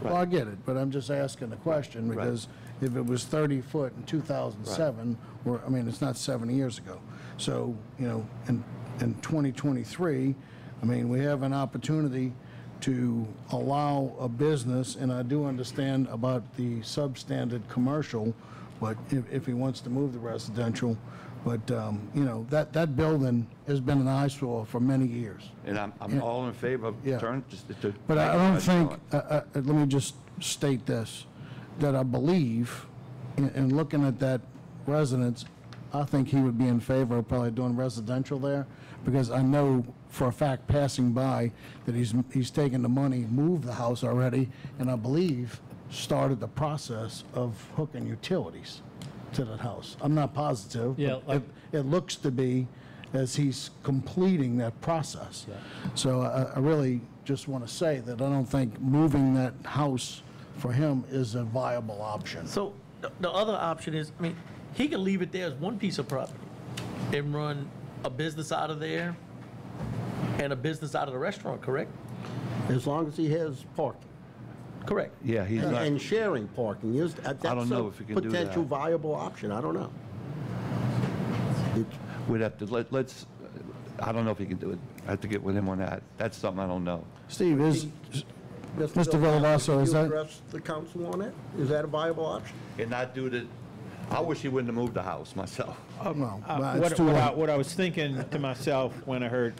Well, I get it, but I'm just asking the question, Right. because if it was 30 foot in 2007, or, I mean, it's not 70 years ago. So, you know, in 2023, I mean, we have an opportunity to allow a business, and I do understand about the substandard commercial, but if he wants to move the residential, but, you know, that building has been an eyesore for many years. And I'm all in favor of Yeah. turn, just to. But I don't think, Excellent. let me just state this, that I believe, in looking at that residence, I think he would be in favor of probably doing residential there, because I know for a fact, passing by, that he's taken the money, moved the house already, and I believe started the process of hooking utilities to that house. I'm not positive, Yeah, but it looks to be as he's completing that process. So I really just want to say that I don't think moving that house for him is a viable option. So the other option is, I mean, he can leave it there as one piece of property and run a business out of there and a business out of the restaurant, correct? As long as he has parking. Correct. Yeah, he's not. And sharing parking, that's don't know a if he can do potential that. viable option, I don't know. We'd have to, let's, I don't know if he can do it. I have to get with him on that. That's something I don't know. Steve, is, Mr. Villavasso, Villavasso, is Can you that, address the council on it? Is that a viable option? And not do the, I wish he wouldn't have moved the house myself. no, but it's What too late. what I was thinking to myself when I heard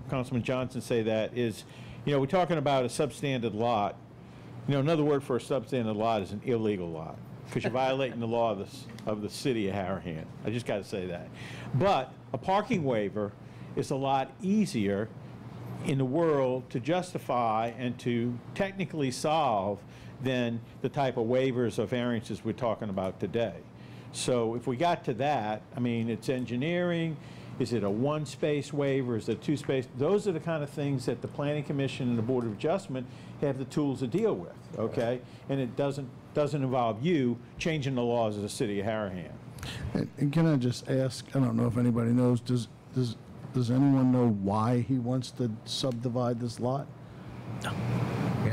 Councilman Johnson say that is, you know, we're talking about a substandard lot. You know, another word for a substandard lot is an illegal lot, because you're violating the law of the city of Harahan. I just got to say that. But a parking waiver is a lot easier in the world to justify and to technically solve than the type of waivers or variances we're talking about today. So if we got to that, I mean, it's engineering. Is it a one-space waiver? Is it a two-space? Those are the kind of things that the Planning Commission and the Board of Adjustment have the tools to deal with, okay? And it doesn't involve you changing the laws of the city of Harahan. And can I just ask, I don't know if anybody knows, does anyone know why he wants to subdivide this lot?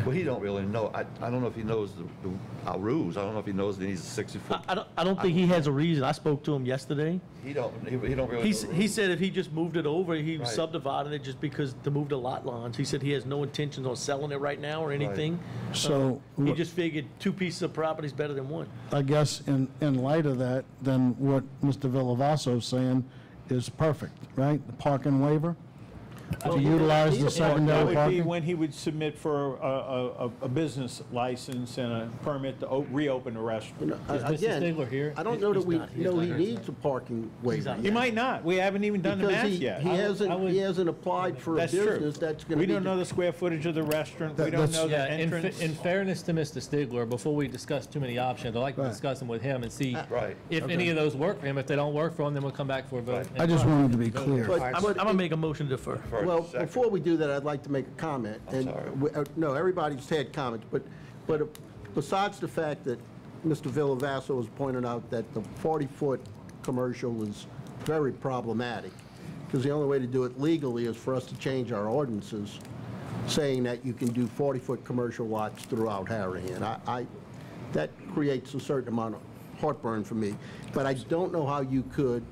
Well, he don't really know. I don't know if he knows our rules. I don't know if he knows that he's a 60-foot. I don't think he has a reason. I spoke to him yesterday. He don't really know the He rules. said if he just moved it over, he was Right. subdividing it just because to move the lot lines. He said he has no intentions on selling it right now or anything. So, He just figured two pieces of property is better than one. I guess in light of that, then what Mr. Villavasso's saying is perfect, right? The parking waiver? To utilize the That secondary would be parking? when he would submit for a business license and a permit to reopen the restaurant. Is Mr. Again, Stigler here? I don't know that we not here. know he needs a parking waiver. He might not. We haven't even done the Because math he yet. he hasn't applied for a That's true. business that's going to We be. don't know the square footage of the restaurant. We don't That's- know the Yeah, entrance. in fairness to Mr. Stigler, before we discuss too many options, I'd like to Right. discuss them with him and see Right. if any of those work for him. If they don't work for him, then we'll come back for a vote. I just wanted to be clear. But- I'm but going to make a motion to defer. First, Well, second. before we do that, I'd like to make a comment. And sorry. no, everybody's had comments, but besides the fact that Mr. Villavasso has pointed out that the 40-foot commercial is very problematic, because the only way to do it legally is for us to change our ordinances, saying that you can do 40-foot commercial lots throughout Harahan. That creates a certain amount of heartburn for me. But I don't know how you could,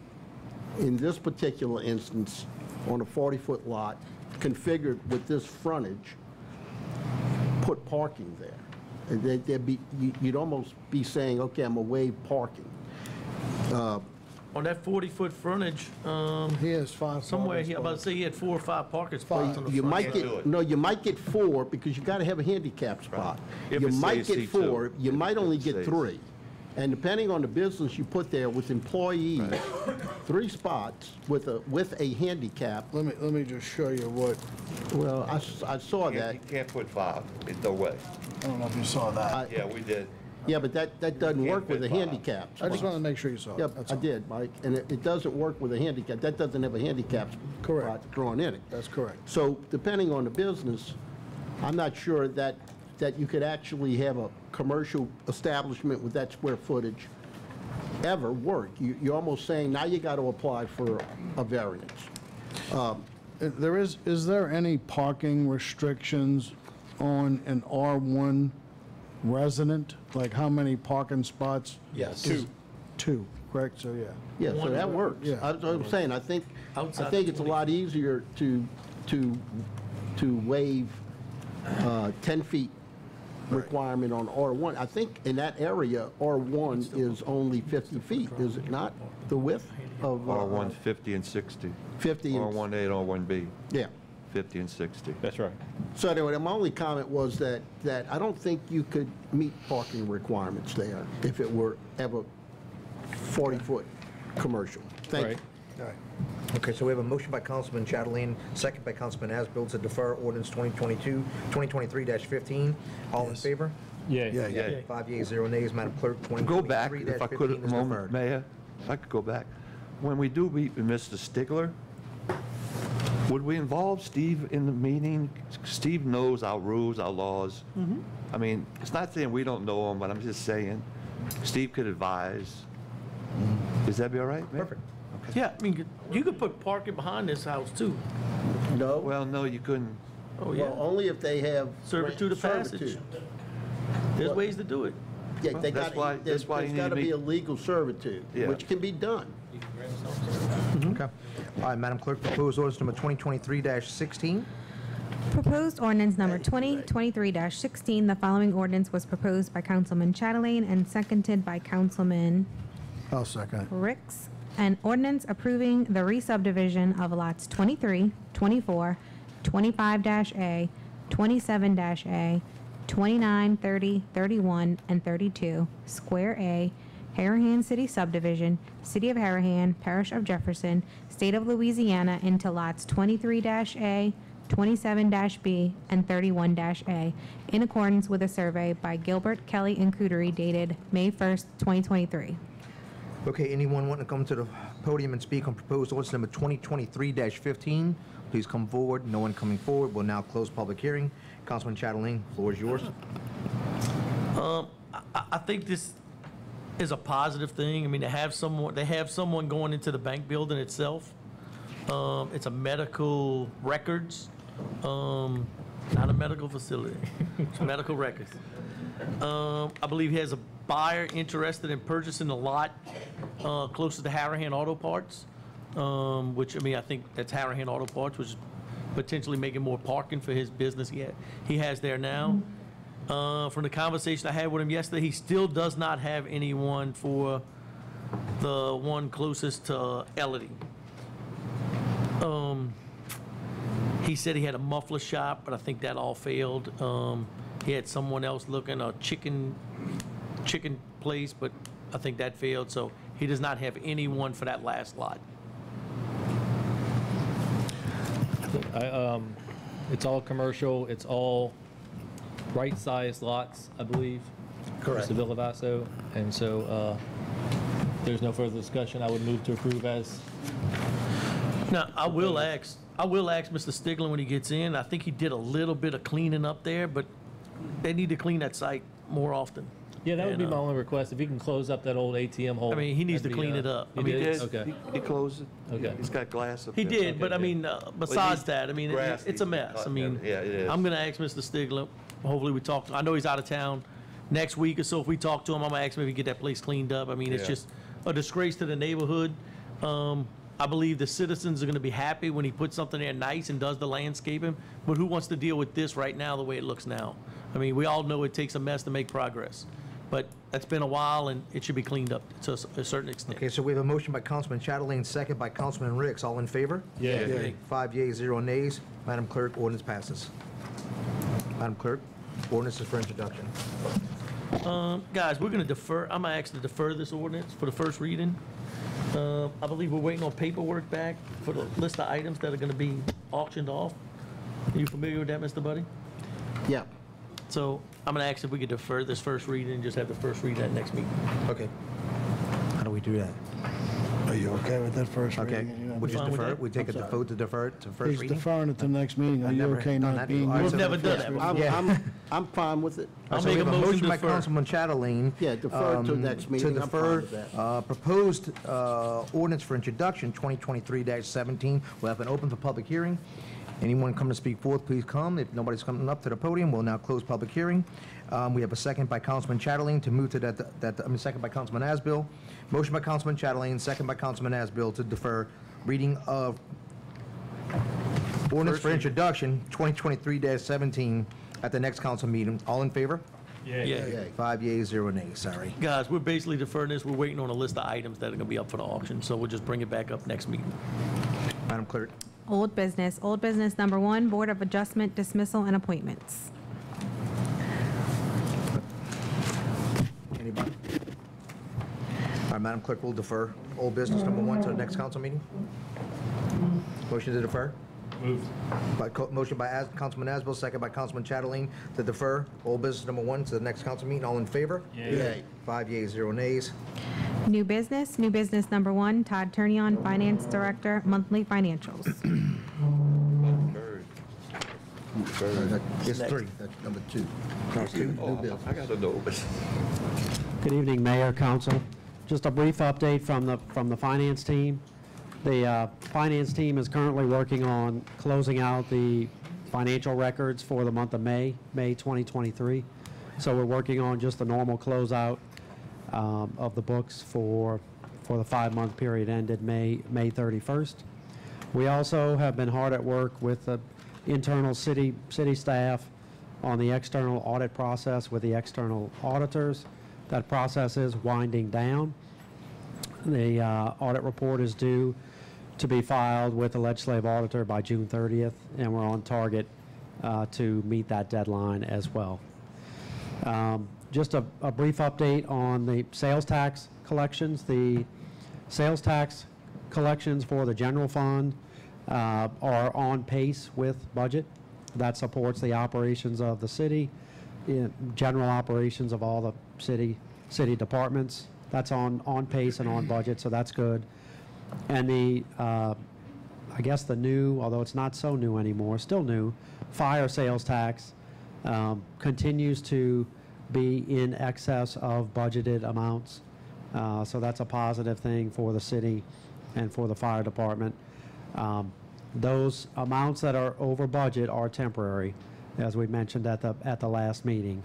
in this particular instance, on a 40-foot lot, configured with this frontage, put parking there. And you'd almost be saying, okay, I'm gonna waive parking. On that 40-foot frontage, He has 5 somewhere, parking I'm about to spots. say he had 4 or 5 parking spots on the You front. might Can't do get, it. no, you might get 4, because you gotta have a handicap spot. If You it might stays get C2. 4, you might only get stays. 3. And depending on the business you put there with employees, 3 spots with a handicap, Let me just show you what, well, I saw You that. can't put 5. It's no way. I don't know if you saw that. Yeah, we did. Yeah, but that doesn't work with a handicap. I just wanted to make sure you saw it. Yep, That's I all. did, Mike, and it doesn't work with a handicap. That doesn't have a handicap Correct. spot drawn in it. That's correct. So depending on the business, I'm not sure that you could actually have a commercial establishment with that square footage ever work. You're almost saying now you got to apply for a variance. Is there any parking restrictions on an R1 resident? Like how many parking spots? Yes. Two, correct? So, yeah. Yeah, so that works. Yeah. I'm saying, I think it's a lot easier to waive 10 feet requirement on R1. I think in that area, R1 is only 50 feet, is it not? The width of... R1's 50 and 60. 50 and... R1A and R1B, Yeah. 50 and 60. That's right. So anyway, my only comment was that I don't think you could meet parking requirements there if it were ever 40-foot commercial. Thank you. Right. All right. Okay, so we have a motion by Councilman Chatelain, second by Councilman Asbill to defer ordinance 2023-15. All in favor? Yeah. Yeah. 5 yeas, 0 nays. Madam Clerk, 2023-15 Go back, if I could, a is moment, deferred. Mayor, if I could go back. When we do meet with Mr. Stigler, would we involve Steve in the meeting? Steve knows our rules, our laws. I mean, it's not saying we don't know them, but I'm just saying, Steve could advise. Is that be all right, Mayor? Perfect. Yeah, I mean, you could put parking behind this house too. No? Well, no, you couldn't. Oh, yeah. Well, only if they have... Servitude of passage. servitude. There's ways to do it. Yeah, they That's got, why- there's that's why you need got to to be meet- a legal servitude, Yeah. which can be done. Okay. All right, Madam Clerk, proposed ordinance number 2023-16. Proposed ordinance number 2023-16. The following ordinance was proposed by Councilman Chatelain and seconded by Councilman I'll second it. Ricks. An ordinance approving the re-subdivision of lots 23, 24, 25-A, 27-A, 29, 30, 31, and 32, Square A, Harahan City Subdivision, City of Harahan, Parish of Jefferson, State of Louisiana, into lots 23-A, 27-B, and 31-A, in accordance with a survey by Gilbert, Kelly, and Cootery dated May 1st, 2023. Okay, anyone wanting to come to the podium and speak on proposed ordinance number 2023-15, please come forward. No one coming forward. We'll now close public hearing. Councilman Chatelain, floor is yours. I think this is a positive thing. I mean, they have someone going into the bank building itself. It's a medical records, not a medical facility. It's medical records. I believe he has a buyer interested in purchasing a lot close to the Harahan Auto Parts, which, I mean, I think that's Harahan Auto Parts, which is potentially making more parking for his business he has there now. From the conversation I had with him yesterday, he still does not have anyone for the one closest to Elodie. He said he had a muffler shop, but I think that all failed. He had someone else looking, a chicken place, but I think that failed, so he does not have anyone for that last lot. It's all commercial, it's all right-sized lots, I believe. Correct. Mr. Villavasso, and so there's no further discussion. I would move to approve as. Now, I will ask Mr. Stigler when he gets in. I think he did a little bit of cleaning up there, but they need to clean that site more often. Yeah, that would be And, my only request, if he can close up that old ATM hole. I mean, he needs to that'd be, clean it up. He I mean, did? it's- Okay. He closed it. Okay. He's got glass up He there. did, but I mean, besides that, I mean, grass it's a needs to be mess. cut I mean, yeah, it is. I'm gonna ask Mr. Stigler, hopefully we talk, I know he's out of town next week or so. If we talk to him, I'm gonna ask him if he can get that place cleaned up. I mean, it's Yeah. just a disgrace to the neighborhood. I believe the citizens are gonna be happy when he puts something there nice and does the landscaping, but who wants to deal with this right now the way it looks now? I mean, we all know it takes a mess to make progress, but that's been a while and it should be cleaned up to a certain extent. Okay, so we have a motion by Councilman Chatelain, second by Councilman Ricks. All in favor? Yeah. Yeah. 5 yeas, 0 nays. Madam Clerk, ordinance passes. Madam Clerk, ordinance is for introduction. Guys, we're gonna defer, I'm gonna ask to defer this ordinance for the first reading. I believe we're waiting on paperwork back for the list of items that are gonna be auctioned off. Are you familiar with that, Mr. Buddy? Yeah. So I'm going to ask if we could defer this first reading and just have the first reading at next meeting. Okay. How do we do that? Are you okay with that first Okay, reading? we just fine with defer that? it? We take a vote to defer it to first He's reading? deferring it to the next meeting. Are I've you never okay done not that. being? All right, We've so never the done first that. reading. I'm fine with it. I'll So we make a have motion to by defer. Councilman Chatelain. Yeah, defer to next meeting. To I'm fine defer with that. proposed ordinance for introduction, 2023-17. We'll have an open for public hearing. Anyone come to speak forth, please come. If nobody's coming up to the podium, we'll now close public hearing. We have a second by Councilman Chatelain to move to second by Councilman Asbill. Motion by Councilman Chatelain, second by Councilman Asbill to defer reading of ordinance for introduction, 2023-17, at the next council meeting. All in favor? Yeah. 5 yeas, 0 nays, sorry. Guys, we're basically deferring this. We're waiting on a list of items that are going to be up for the auction, so we'll just bring it back up next meeting. Madam Clerk. Old business. Old business number 1, Board of Adjustment, dismissal, and appointments. Anybody? All right, Madam Clerk, we'll defer old business number 1 to the next council meeting. Motion to defer? Moved. Motion by Councilman Asbill, second by Councilman Chatelain to defer old business number 1 to the next council meeting. All in favor? Yay. 5 yeas, 0 nays. New business. New business number 1, Todd Turnion, Finance Director, monthly financials. It's 3. That's number 2. I got to know. Good evening, Mayor, Council. Just a brief update from the finance team. The finance team is currently working on closing out the financial records for the month of May 2023. So we're working on just the normal closeout of the books for the 5-month period ended May 31st. We also have been hard at work with the internal city staff on the external audit process with the external auditors. That process is winding down. The audit report is due to be filed with the legislative auditor by June 30th, and we're on target to meet that deadline as well. Just a brief update on the sales tax collections. The sales tax collections for the general fund are on pace with budget. That supports the operations of the city, general operations of all the city departments. That's on pace and on budget, so that's good. And the, I guess the new, although it's not so new anymore, still new, fire sales tax continues to be in excess of budgeted amounts. So that's a positive thing for the city and for the fire department. Those amounts that are over budget are temporary, as we mentioned at the last meeting.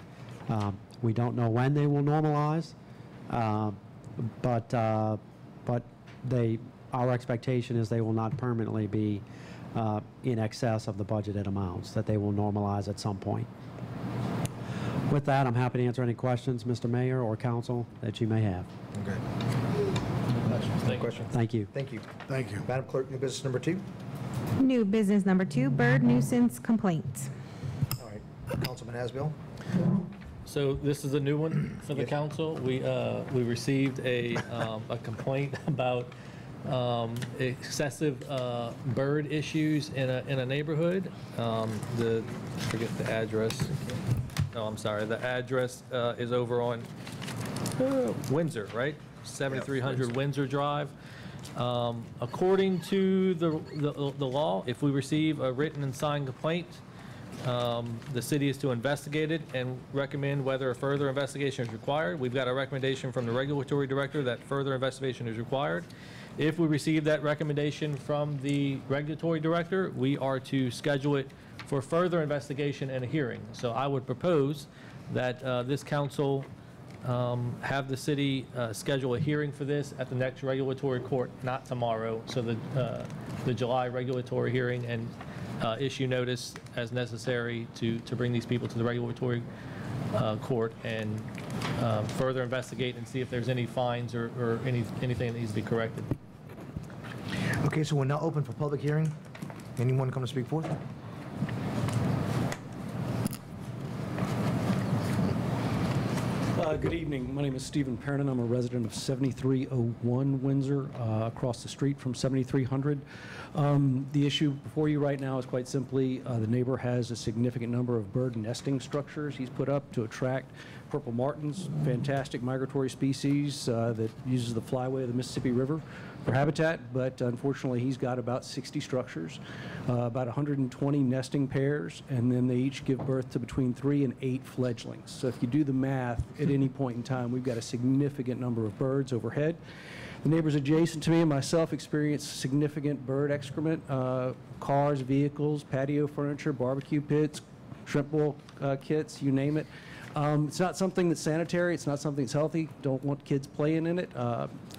We don't know when they will normalize, but our expectation is they will not permanently be in excess of the budgeted amounts, that they will normalize at some point. With that, I'm happy to answer any questions, Mr. Mayor or Council, that you may have. Okay. Question? Thank you. Thank you. Thank you. Madam Clerk, new business number 2. New business number 2, bird nuisance complaints. All right, Councilman Asbill. So this is a new one for the council. We received a complaint about excessive bird issues in a neighborhood. Forget the address. No, I'm sorry. The address is over on Windsor, right? 7300 Windsor Drive. According to the law, if we receive a written and signed complaint, the city is to investigate it and recommend whether a further investigation is required. We've got a recommendation from the regulatory director that further investigation is required. If we receive that recommendation from the regulatory director, we are to schedule it for further investigation and a hearing. So I would propose that this council have the city schedule a hearing for this at the next regulatory court, not tomorrow. So the July regulatory hearing, and issue notice as necessary to bring these people to the regulatory court and further investigate and see if there's any fines or anything that needs to be corrected. Okay, so we're now open for public hearing. Anyone come to speak forth? Good evening. My name is Stephen Perrin. I'm a resident of 7301 Windsor, across the street from 7300. The issue before you right now is quite simply the neighbor has a significant number of bird nesting structures he's put up to attract purple martins, fantastic migratory species that uses the flyway of the Mississippi River for habitat, but unfortunately he's got about 60 structures, about 120 nesting pairs, and then they each give birth to between 3 and 8 fledglings. So if you do the math, at any point in time, we've got a significant number of birds overhead. The neighbors adjacent to me and myself experience significant bird excrement, cars, vehicles, patio furniture, barbecue pits, shrimp bowl kits, you name it. It's not something that's sanitary. It's not something that's healthy. Don't want kids playing in it,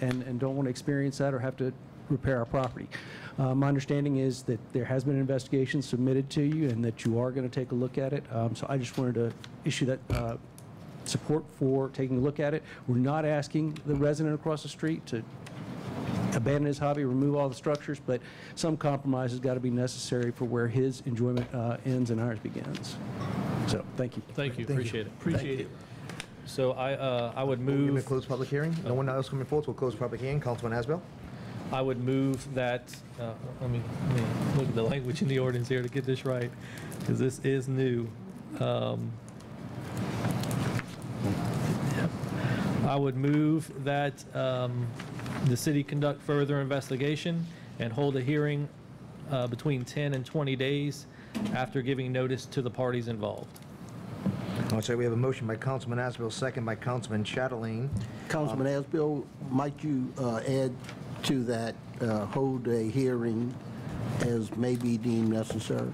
and don't want to experience that or have to repair our property. My understanding is that there has been an investigation submitted to you and that you are going to take a look at it. So I just wanted to issue that support for taking a look at it. We're not asking the resident across the street to abandon his hobby, remove all the structures, but some compromise has got to be necessary for where his enjoyment ends and ours begins. So, thank you. Thank you, appreciate it. Appreciate it. So I would We're going to move, close public hearing. No one else coming forward, so we'll close public hearing. Councilman Asbell? I would move that, let me look at the language in the ordinance here to get this right, because this is new. I would move that the city conduct further investigation and hold a hearing between 10 and 20 days after giving notice to the parties involved. I'll say we have a motion by Councilman Asbell, second by Councilman Chatelain. Councilman Asbell, might you add to that, hold a hearing as may be deemed necessary?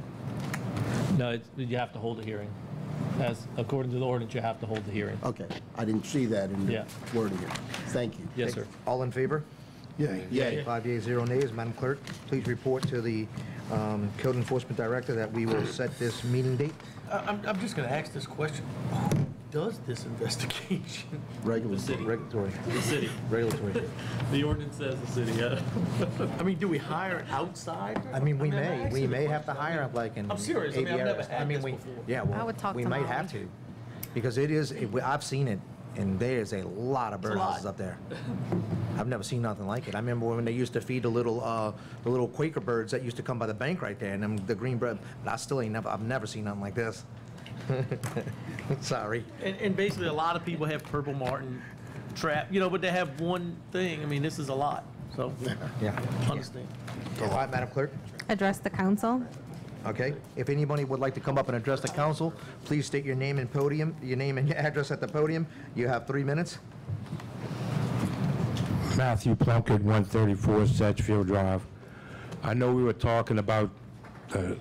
No, you have to hold a hearing. As according to the ordinance, you have to hold the hearing. Okay, I didn't see that in the wording here. Thank you. Yes, sir. All in favor? Yay. Yay. 5 yeas, 0 nays. Madam Clerk, please report to the Code Enforcement Director that we will set this meeting date. I'm just going to ask this question. Who does this investigation? Regulatory. Regulatory. The city. Regulatory. The ordinance says the city, yeah. I mean, do we hire an outsider? I mean, we I'm may asking the have to question. hire like an I'm serious. I mean, I've never ABRS. had this before. Yeah, well, I would talk we to might Molly. have to, because it is, I've seen it, and there is a lot of It's a lot. birdhouses up there. I've never seen nothing like it. I remember when they used to feed the little Quaker birds that used to come by the bank right there, and them, the green bread, but I've never seen nothing like this. Sorry. And basically, a lot of people have purple martin trap, you know, but they have one thing. I mean, this is a lot. So, Yeah. understand. All right, Madam Clerk? Address the council. Okay. If anybody would like to come up and address the council, please state your name and podium, your name and your address at the podium. You have 3 minutes. Matthew Plunkett, 134 Sedgefield Drive. I know we were talking about the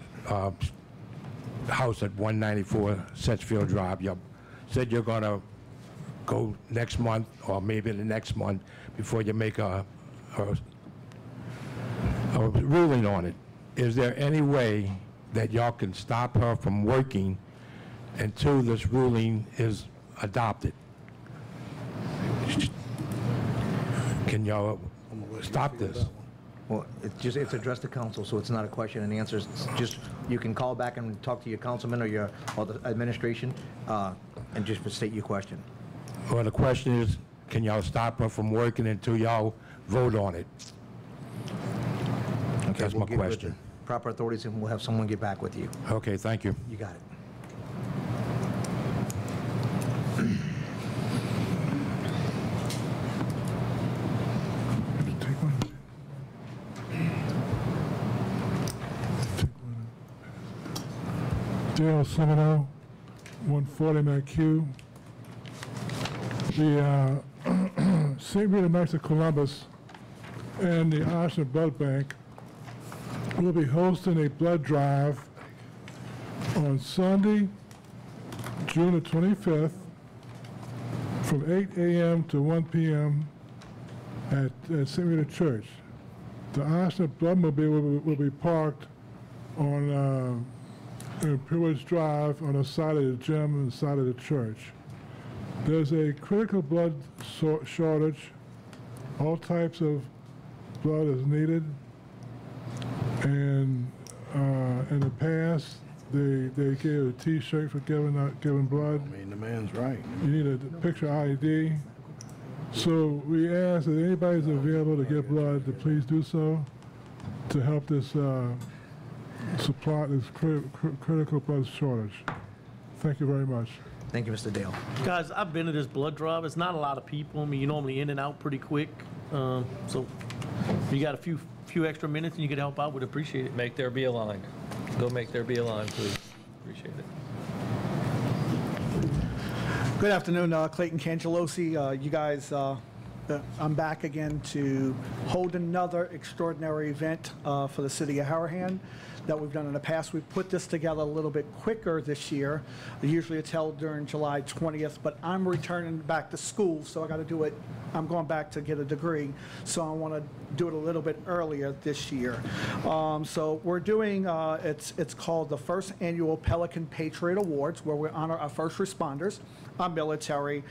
house at 194 Sedgefield Drive. You said you're going to go next month or maybe the next month before you make a ruling on it. Is there any way that y'all can stop her from working until this ruling is adopted? Can y'all stop this? Well, it's addressed to council, so it's not a question and answer. It's just, you can call back and talk to your councilman or the administration, and just state your question. Well, the question is, can y'all stop her from working until y'all vote on it? Okay, That's we'll my give it the question. proper authorities, and we'll have someone get back with you. Okay, thank you. You got it. Take one. Dale Semino, 140 McHugh. The St. Rita Knights of Columbus and the Arsenal Blood Bank will be hosting a blood drive on Sunday, June the 25th, from 8 a.m. to 1 p.m. at St. Rita Church. The Arsenal Bloodmobile will be parked on Privilege Drive on the side of the gym and the side of the church. There's a critical blood shortage. All types of blood is needed. And in the past, they gave a T-shirt for giving blood. I mean, the man's right. You need a picture ID. So we ask that anybody's available to give blood to please do so to help this supply, this critical blood shortage. Thank you very much. Thank you, Mr. Dale. Guys, I've been to this blood drive. It's not a lot of people. I mean, you're normally in and out pretty quick. So if you got a few extra minutes and you could help out, we'd appreciate it. Make there be a line. Go make there be a line, please. Appreciate it. Good afternoon, Clayton Cangelosi. You guys, I'm back again to hold another extraordinary event for the city of Harahan that we've done in the past. We've put this together a little bit quicker this year. Usually it's held during July 20th, but I'm returning back to school, so I got to do it. I'm going back to get a degree, so I want to do it a little bit earlier this year. So we're doing, it's called the first annual Pelican Patriot Awards, where we honor our first responders, our military,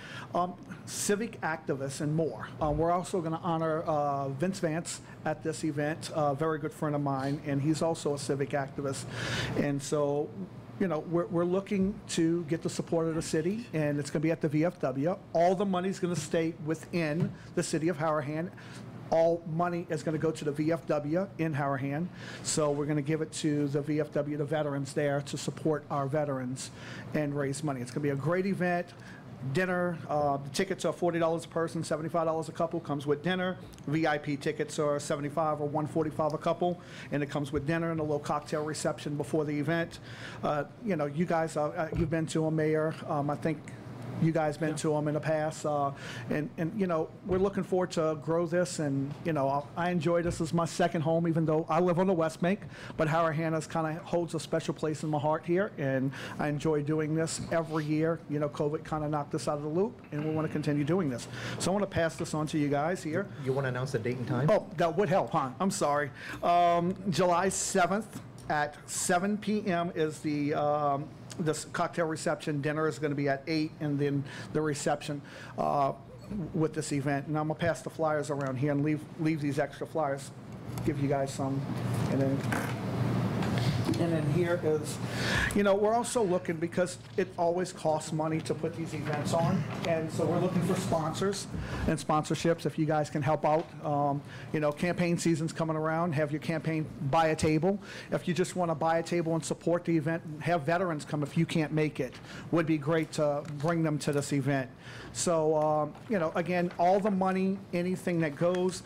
civic activists, and more. We're also going to honor Vince Vance at this event, a very good friend of mine, and he's also a civic activist. And so, you know, we're looking to get the support of the city, and it's going to be at the VFW. All the money's going to stay within the city of Harahan. All money is going to go to the VFW in Harahan. So we're going to give it to the VFW, the veterans there, to support our veterans and raise money. It's going to be a great event. Dinner, the tickets are $40 a person, $75 a couple, comes with dinner. VIP tickets are $75 or $145 a couple, and it comes with dinner and a little cocktail reception before the event. You know, you guys, you've been to them, Mayor. I think you guys been to them in the past, and you know, we're looking forward to grow this, and you know, I enjoy this as my second home, even though I live on the West Bank, but Harahan kind of holds a special place in my heart here, and I enjoy doing this every year. You know, COVID kind of knocked us out of the loop, and we want to continue doing this. So I want to pass this on to you guys here. You want to announce the date and time? Oh, that would help, huh? I'm sorry. July 7th at 7 p.m. is the this cocktail reception. Dinner is going to be at 8, and then the reception with this event. And I'm going to pass the flyers around here and leave these extra flyers, give you guys some, and then here is, you know, we're also looking, because it always costs money to put these events on, and so we're looking for sponsors and sponsorships if you guys can help out. You know, campaign season's coming around. Have your campaign buy a table. If you just want to buy a table and support the event, have veterans come if you can't make it. Would be great to bring them to this event. So, you know, again, all the money, anything that goes,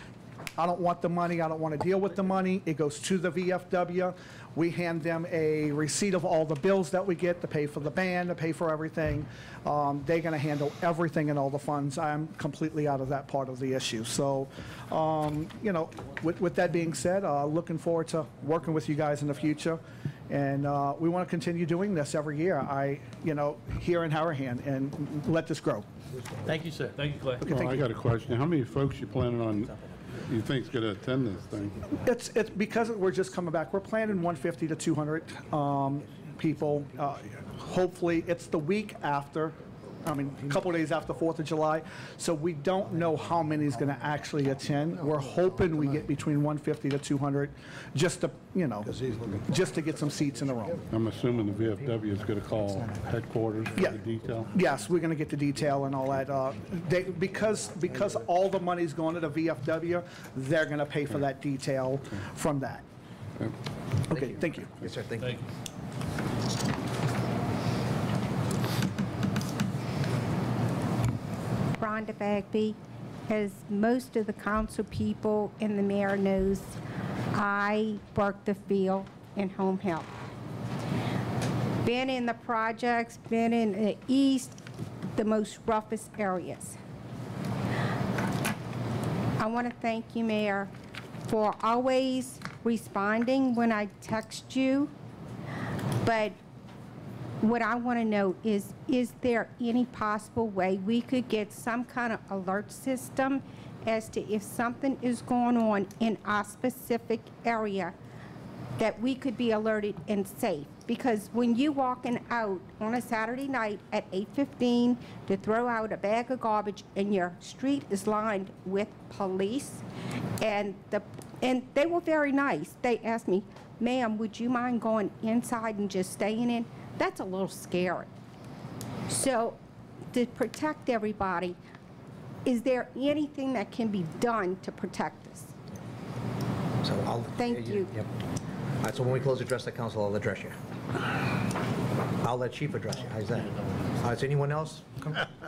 I don't want the money. I don't want to deal with the money. It goes to the VFW. We hand them a receipt of all the bills that we get to pay for the band, to pay for everything. They're going to handle everything and all the funds. I'm completely out of that part of the issue. So, you know, with that being said, looking forward to working with you guys in the future. And we want to continue doing this every year, you know, here in Harahan, and let this grow. Thank you, sir. Thank you, Clay. Okay, thank I you. got a question. How many folks you planning on, you think's going to attend this thing? It's because we're just coming back. We're planning 150 to 200 people. Hopefully, it's the week after. I mean, a couple of days after 4th of July, so we don't know how many is going to actually attend. We're hoping we get between 150 to 200, just to, you know, just to get some seats in the room. I'm assuming the VFW is going to call headquarters for the detail? Yes, we're going to get the detail and all that. Because all the money's going to the VFW, they're going to pay for that detail from that. Okay, thank you. Yes, sir. Thank you. Rhonda Bagby, as most of the council people and the mayor knows, I work the field in home health. Been in the projects, been in the east, the most roughest areas. I want to thank you, Mayor, for always responding when I text you, but what I want to know is there any possible way we could get some kind of alert system as to if something is going on in our specific area, that we could be alerted and safe? Because when you walking out on a Saturday night at 8:15 to throw out a bag of garbage and your street is lined with police, and they were very nice. They asked me, ma'am, would you mind going inside and just staying in? That's a little scary. So to protect everybody, is there anything that can be done to protect us? So I'll... Thank you. Yep. All right, so when we close address the council, I'll address you. I'll let Chief address you. How's that? All right, is anyone else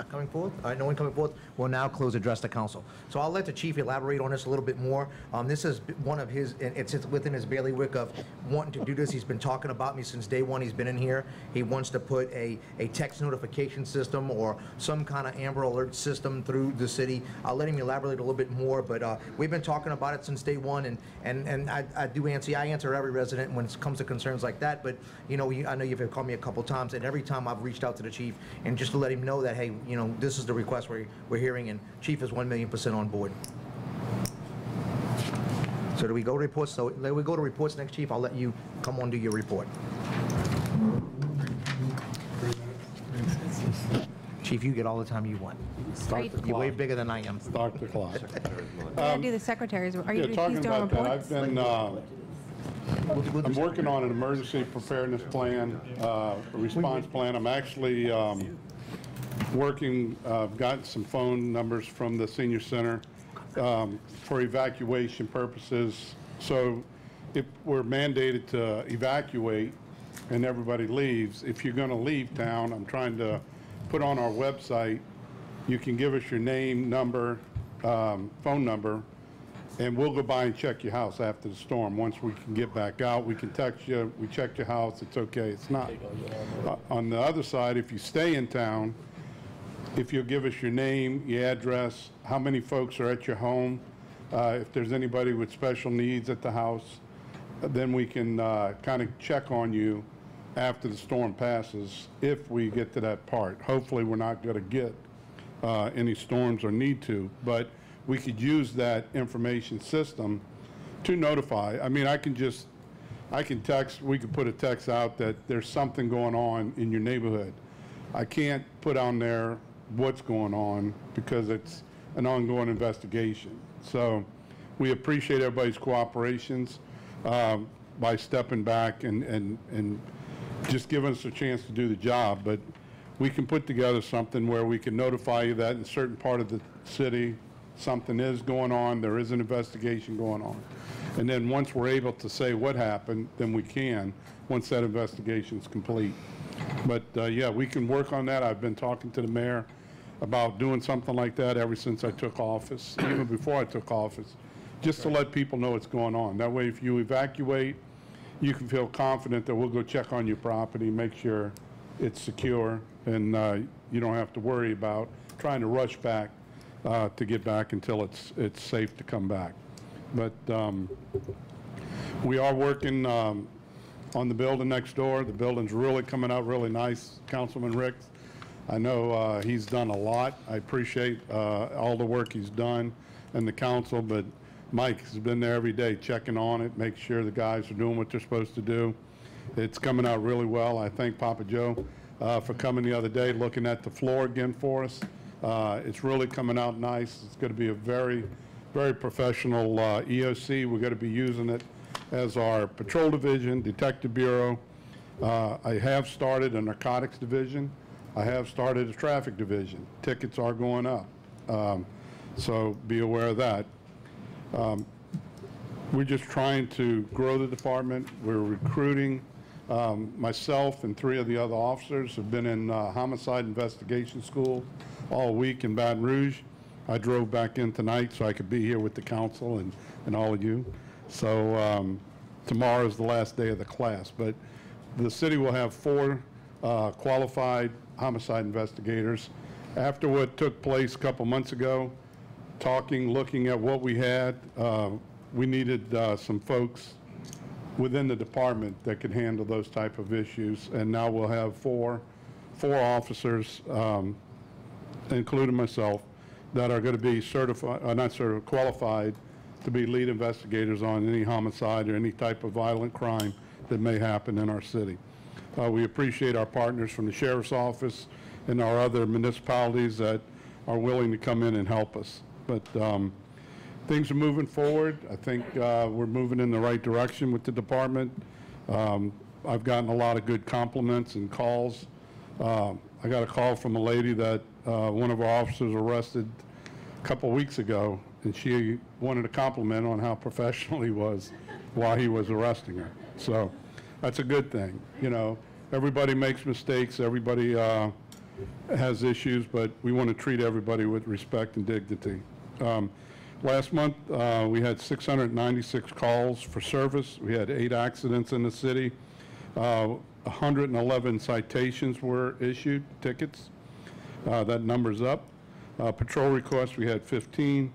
coming forth? All right, no one coming forth. We'll now close address the council. So I'll let the chief elaborate on this a little bit more. This is one of his, and it's within his bailiwick of wanting to do this. He's been talking about me since day one he's been in here. He wants to put a text notification system or some kind of Amber Alert system through the city. I'll let him elaborate a little bit more, but we've been talking about it since day one, and I do answer every resident when it comes to concerns like that, but you know, I know you've called me a couple times, and every time I've reached out to the chief and just to let him know that, hey, you know, this is the request we're hearing, and chief is 1,000,000% on board. So do we go to reports? So let we go to reports next, chief. I'll let you come on and do your report. Chief, you get all the time you want. You're way bigger than I am. Start the clock. Do the secretaries, are you, Yeah, he's talking doing about that, reports? I've been, I'm working on an emergency preparedness plan, a response plan. I'm actually working, I've got some phone numbers from the senior center for evacuation purposes. So if we're mandated to evacuate and everybody leaves, if you're going to leave town, I'm trying to put on our website, you can give us your name, number, phone number, and we'll go by and check your house after the storm. Once we can get back out, we can text you, we check your house, it's okay, it's not. On the other side, if you stay in town, if you'll give us your name, your address, how many folks are at your home, if there's anybody with special needs at the house, then we can kind of check on you after the storm passes, if we get to that part. Hopefully, we're not going to get any storms or need to, but we could use that information system to notify. I mean, I can text, we could put a text out that there's something going on in your neighborhood. I can't put on there what's going on because it's an ongoing investigation. So we appreciate everybody's cooperations by stepping back and just giving us a chance to do the job. But we can put together something where we can notify you that in a certain part of the city, something is going on, there is an investigation going on. And then once we're able to say what happened, then we can, once that investigation is complete. But yeah, we can work on that. I've been talking to the mayor about doing something like that ever since I took office, even before I took office, just to let people know what's going on. That way, if you evacuate, you can feel confident that we'll go check on your property, make sure it's secure, and you don't have to worry about trying to rush back to get back until it's safe to come back. But we are working on the building next door. The building's really coming out really nice. Councilman Ricks, I know he's done a lot. I appreciate all the work he's done and the council, but Mike has been there every day checking on it, make sure the guys are doing what they're supposed to do. It's coming out really well. I thank Papa Joe for coming the other day, looking at the floor again for us. It's really coming out nice. It's going to be a very, very professional EOC. We're going to be using it as our patrol division, detective bureau. I have started a narcotics division. I have started a traffic division. Tickets are going up. So be aware of that. We're just trying to grow the department. We're recruiting. Myself and 3 of the other officers have been in homicide investigation school all week in Baton Rouge. I drove back in tonight so I could be here with the council and all of you. So tomorrow is the last day of the class. But the city will have 4 qualified homicide investigators. After what took place a couple months ago, looking at what we had, we needed some folks within the department that could handle those type of issues. And now we'll have four officers, including myself, that are going to be qualified to be lead investigators on any homicide or any type of violent crime that may happen in our city. We appreciate our partners from the Sheriff's Office and our other municipalities that are willing to come in and help us. But things are moving forward. I think we're moving in the right direction with the department. I've gotten a lot of good compliments and calls. I got a call from a lady that one of our officers arrested a couple weeks ago, and she wanted a compliment on how professional he was while he was arresting her. So that's a good thing. You know, everybody makes mistakes, everybody has issues, but we want to treat everybody with respect and dignity. Last month, we had 696 calls for service. We had 8 accidents in the city. 111 citations were issued, tickets. That number's up. Patrol requests, we had 15.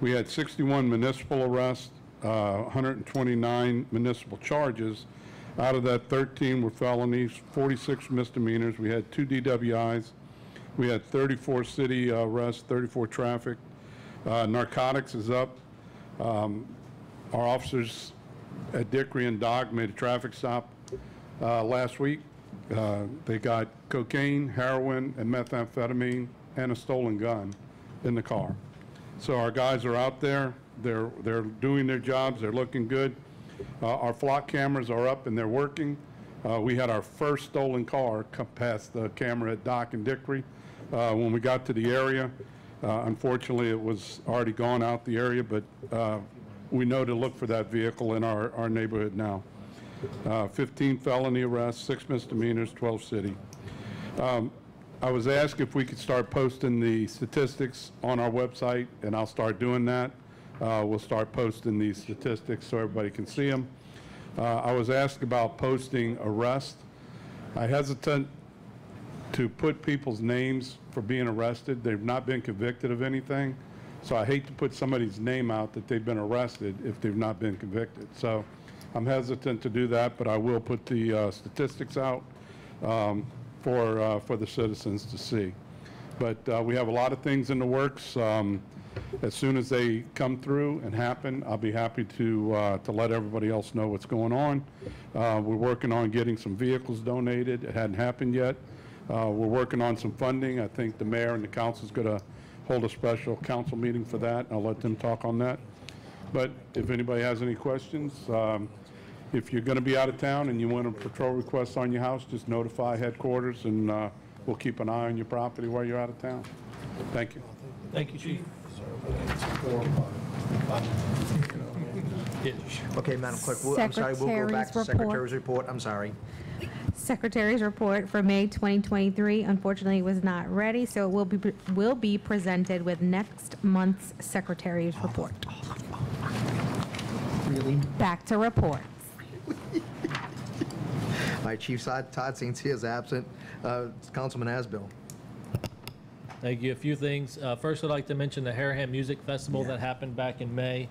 We had 61 municipal arrests, 129 municipal charges. Out of that, 13 were felonies, 46 misdemeanors. We had 2 DWIs. We had 34 city arrests, 34 traffic. Narcotics is up. Our officers at Dickory and Dog made a traffic stop last week. They got cocaine, heroin, and methamphetamine, and a stolen gun in the car. So our guys are out there. They're doing their jobs. They're looking good. Our flock cameras are up and they're working. We had our first stolen car come past the camera at Dock and Dickory. When we got to the area, unfortunately, it was already gone out the area, but we know to look for that vehicle in our neighborhood now. 15 felony arrests, 6 misdemeanors, 12 city. I was asked if we could start posting the statistics on our website, and I'll start doing that. We'll start posting these statistics so everybody can see them. I was asked about posting arrest. I hesitate to put people's names for being arrested. They've not been convicted of anything. So I hate to put somebody's name out that they've been arrested if they've not been convicted. So I'm hesitant to do that, but I will put the statistics out for the citizens to see. But we have a lot of things in the works. As soon as they come through and happen, I'll be happy to let everybody else know what's going on. We're working on getting some vehicles donated. It hadn't happened yet. We're working on some funding. I think the mayor and the council is going to hold a special council meeting for that. I'll let them talk on that. But if anybody has any questions, if you're going to be out of town and you want a patrol request on your house, just notify headquarters, and we'll keep an eye on your property while you're out of town. Thank you. Thank you, Chief. Okay, Madam Clerk, I'm sorry, we'll go back to Secretary's report. I'm sorry. Secretary's report for May 2023 unfortunately was not ready, so it will be presented with next month's Secretary's report. Really? Back to reports. All right, Chief Todd St. Cyr is absent. Councilman Asbill. Thank you. A few things. First, I'd like to mention the Harahan Music Festival that happened back in May.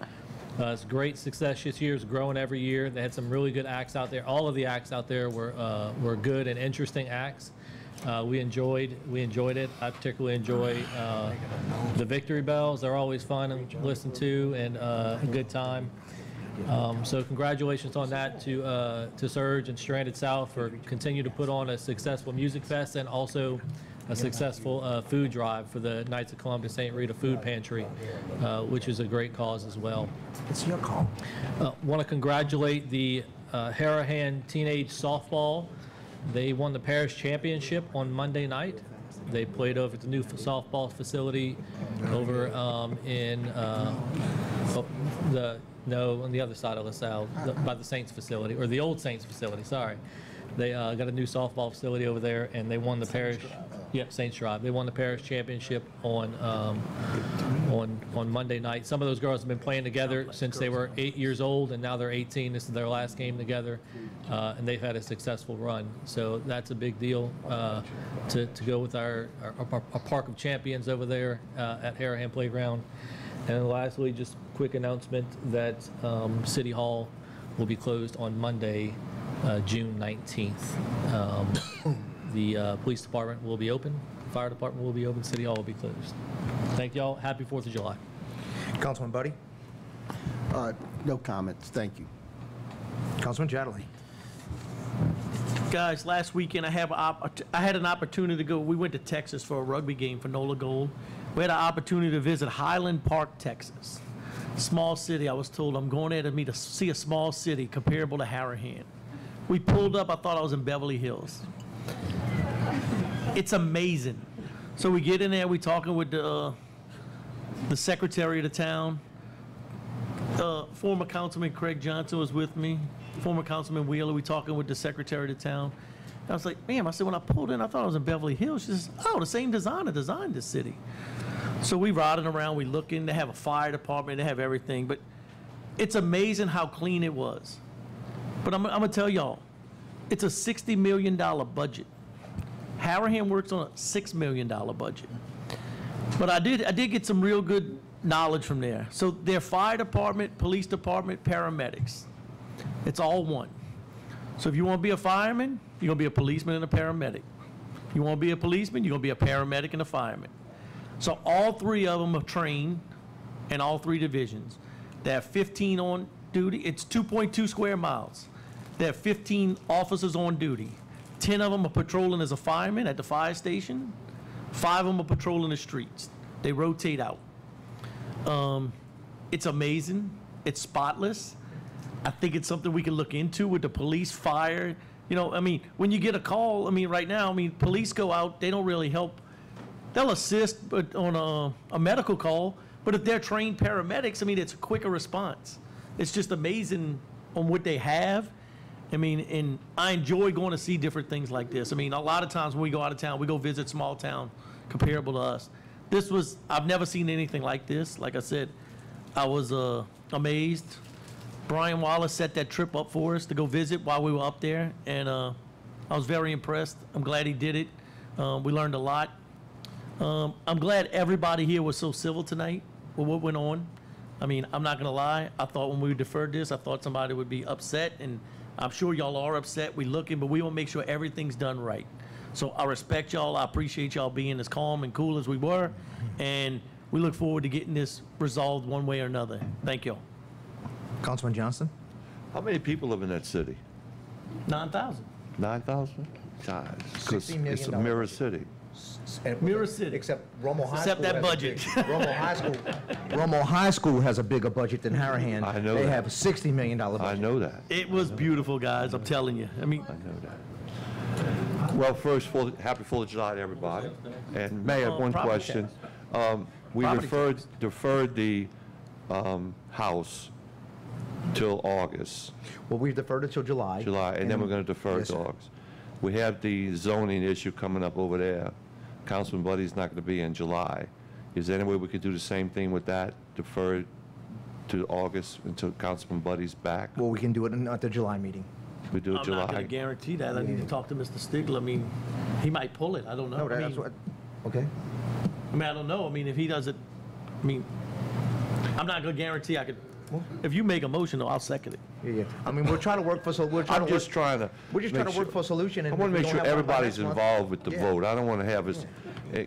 It's a great success this year. It's growing every year. They had some really good acts out there. All of the acts out there were good and interesting acts. We enjoyed it. I particularly enjoy the Victory Bells. They're always fun and listen to, and a good time. So congratulations on that to Surge and Stranded South for continue to put on a successful music fest, and also a successful food drive for the Knights of Columbus St. Rita Food Pantry, which is a great cause as well. It's your call. Want to congratulate the Harahan Teenage Softball. They won the parish championship on Monday night. They played over at the new softball facility over on the other side of LaSalle, by the Saints facility, or the old Saints facility, sorry. They got a new softball facility over there, and they won the parish. Yep, Saints Drive. They won the parish championship on Monday night. Some of those girls have been playing together since they were 8 years old, and now they're 18. This is their last game together, and they've had a successful run. So that's a big deal to go with our Park of Champions over there at Harahan Playground. And lastly, just a quick announcement that City Hall will be closed on Monday, June 19th. The police department will be open, fire department will be open, City Hall will be closed. Thank y'all. Happy 4th of July. Councilman Buddy? No comments. Thank you. Councilman Chatterley? Guys, last weekend I had an opportunity to go. We went to Texas for a rugby game for NOLA Gold. We had an opportunity to visit Highland Park, Texas. Small city, I was told I'm going there to meet to see a small city comparable to Harahan. We pulled up, I thought I was in Beverly Hills. It's amazing. So we get in there, we talking with the secretary of the town. Former Councilman Craig Johnson was with me. Former Councilman Wheeler, we talking with the secretary of the town. I was like, ma'am, I said, when I pulled in, I thought I was in Beverly Hills. She says, oh, the same designer designed this city. So we riding around, we looking, they have a fire department, they have everything, but it's amazing how clean it was. But I'm gonna tell y'all, it's a $60 million budget. Harahan works on a $6 million budget. But I did get some real good knowledge from there. So their fire department, police department, paramedics, it's all one. So if you want to be a fireman, you're going to be a policeman and a paramedic. You want to be a policeman, you're going to be a paramedic and a fireman. So all three of them are trained in all three divisions. They have 15 on duty. It's 2.2 square miles. They have 15 officers on duty. 10 of them are patrolling as a fireman at the fire station. 5 of them are patrolling the streets. They rotate out. It's amazing. It's spotless. I think it's something we can look into with the police, fire. You know, I mean, when you get a call, I mean, right now, I mean, police go out, they don't really help. They'll assist but on a medical call, but if they're trained paramedics, I mean, it's a quicker response. It's just amazing on what they have. I mean, and I enjoy going to see different things like this. I mean, a lot of times when we go out of town, we go visit small town comparable to us. This was, I've never seen anything like this. Like I said, I was amazed. Brian Wallace set that trip up for us to go visit while we were up there, and I was very impressed. I'm glad he did it. We learned a lot. I'm glad everybody here was so civil tonight with what went on. I mean, I'm not gonna lie, I thought when we deferred this, I thought somebody would be upset, and I'm sure y'all are upset. We looking, but we want to make sure everything's done right. So I respect y'all. I appreciate y'all being as calm and cool as we were, and we look forward to getting this resolved one way or another. Thank y'all. Councilman Johnston? How many people live in that city? 9,000. 9,000? God, $60 million. it's a mirror city. Mirror City. Except Romo High Except School that budget. Romo High School has a bigger budget than Harahan. I know They that. have a $60 million budget. I know that. It was beautiful, guys. I'm telling you. I mean, I know that. Well, first, happy 4th of July to everybody. And Mayor, one property question. We Property deferred the House till August. Well, we deferred it till July. And then we're going to defer it Yes, to sir. August. We have the zoning issue coming up over there. Councilman Buddy's not going to be in July. Is there any way we could do the same thing with that, defer it to August until Councilman Buddy's back? Well, we can do it at the July meeting. We do it I'm July? not going to guarantee that. I need to talk to Mr. Stigler. I mean, he might pull it. I don't know. No, I that's mean, what, okay. I mean, I don't know. I mean, if he does it, I mean, I'm not going to guarantee I could. If you make a motion, though, I'll second it. Yeah. I mean, we're trying to work for, we're trying I'm to just work, trying to. we're just trying make to work sure- for a solution. I And want to if we make don't sure have one by everybody's next month- involved with the Yeah. vote. I don't want to have us,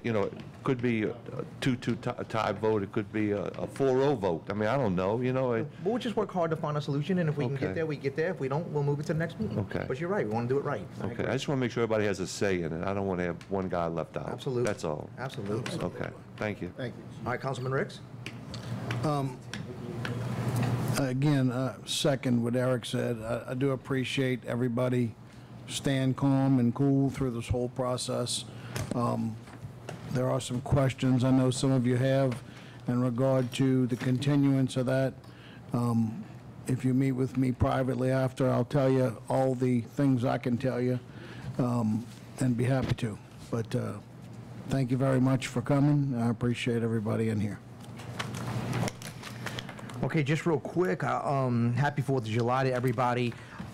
you know, it could be a 2-2 tie vote, it could be a 4-0 vote. I mean, I don't know, you know. We'll just work hard to find a solution, and if we can Okay. get there, we get there. If we don't, we'll move it to the next meeting. Okay. But you're right, we want to do it right. I Okay, agree. I just want to make sure everybody has a say in it. I don't want to have one guy left out. Absolutely. That's all. Absolutely. Okay, thank you. Thank you. All right, Councilman Ricks? Again, second what Eric said, I do appreciate everybody staying calm and cool through this whole process. There are some questions I know some of you have in regard to the continuance of that. If you meet with me privately after, I'll tell you all the things I can tell you, and be happy to. But thank you very much for coming. I appreciate everybody in here. Okay, just real quick, happy 4th of July to everybody.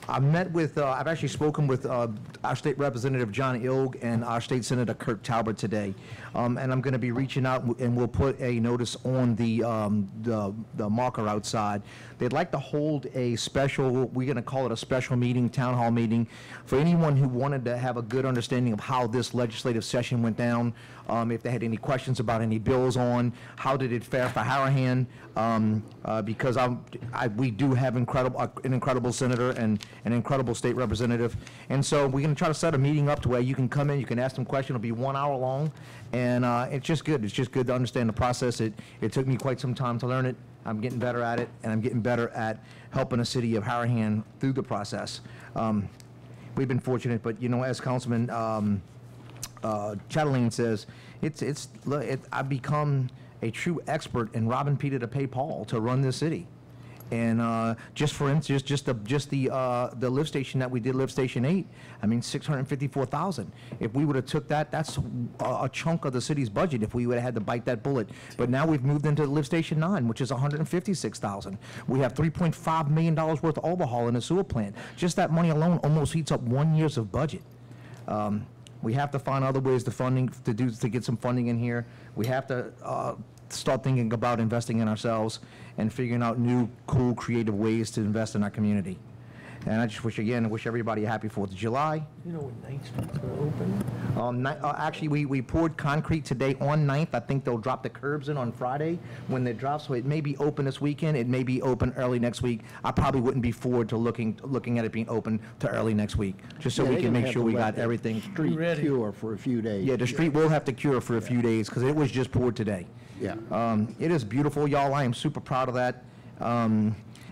I met with, I've actually spoken with our State Representative John Ilg and our State Senator Kirk Talbot today. And I'm going to be reaching out, and we'll put a notice on the marker outside. They'd like to hold a special, we're going to call it a special meeting, town hall meeting, for anyone who wanted to have a good understanding of how this legislative session went down, if they had any questions about any bills on, how did it fare for Harahan, because we do have an incredible senator and an incredible state representative. And so we're going going to try to set a meeting up to where you can come in, you can ask them questions. It'll be 1 hour long, and it's just good. It's just good to understand the process. It took me quite some time to learn it. I'm getting better at it, and I'm getting better at helping the city of Harahan through the process. We've been fortunate, but as Councilman Chatelain says, I've become a true expert in robbing Peter to pay Paul to run this city. And just for instance, just the lift station that we did, Lift Station 8, I mean, $654,000. If we would have took that, that's a chunk of the city's budget if we would have had to bite that bullet. But now we've moved into Lift Station 9, which is $156,000. We have $3.5 million worth of overhaul in the sewer plant. Just that money alone almost eats up 1 year's of budget. We have to find other ways to get some funding in here. We have to start thinking about investing in ourselves and figuring out new, cool, creative ways to invest in our community. And I just wish everybody a happy 4th of July. You know when 9th Street's going to open? Actually, we poured concrete today on 9th. I think they'll drop the curbs in on Friday when they drop, so it may be open this weekend. It may be open early next week. I probably wouldn't be forward to looking at it being open to early next week, just so we can make sure we got everything. Street cure for a few days. Yeah, the street will have to cure for a few days because it was just poured today. Yeah. It is beautiful, y'all. I am super proud of that.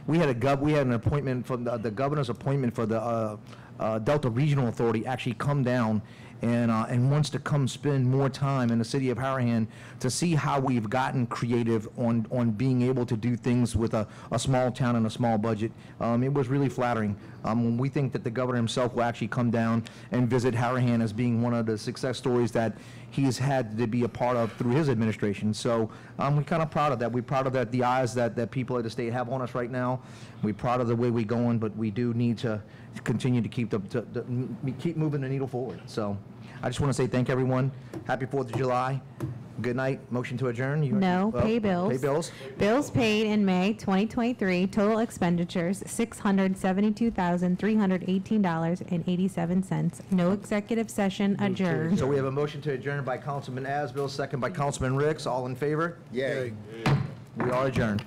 We had an appointment from the governor's appointment for the Delta Regional Authority actually come down and wants to come spend more time in the city of Harahan to see how we've gotten creative on being able to do things with a small town and a small budget. It was really flattering. We think that the governor himself will actually come down and visit Harahan as being one of the success stories that he's had to be a part of through his administration. So we're kind of proud of that. We're proud of that, the eyes that people at the state have on us right now. We're proud of the way we're going, but we do need to continue to keep keep moving the needle forward. So I just want to say thank everyone. Happy 4th of July. Good night. Motion to adjourn. No, pay bills. Pay bills. Bills paid in May 2023, total expenditures, $672,318.87. No executive session adjourned. So we have a motion to adjourn by Councilman Asbill, second by Councilman Ricks. All in favor? Yay. We are adjourned.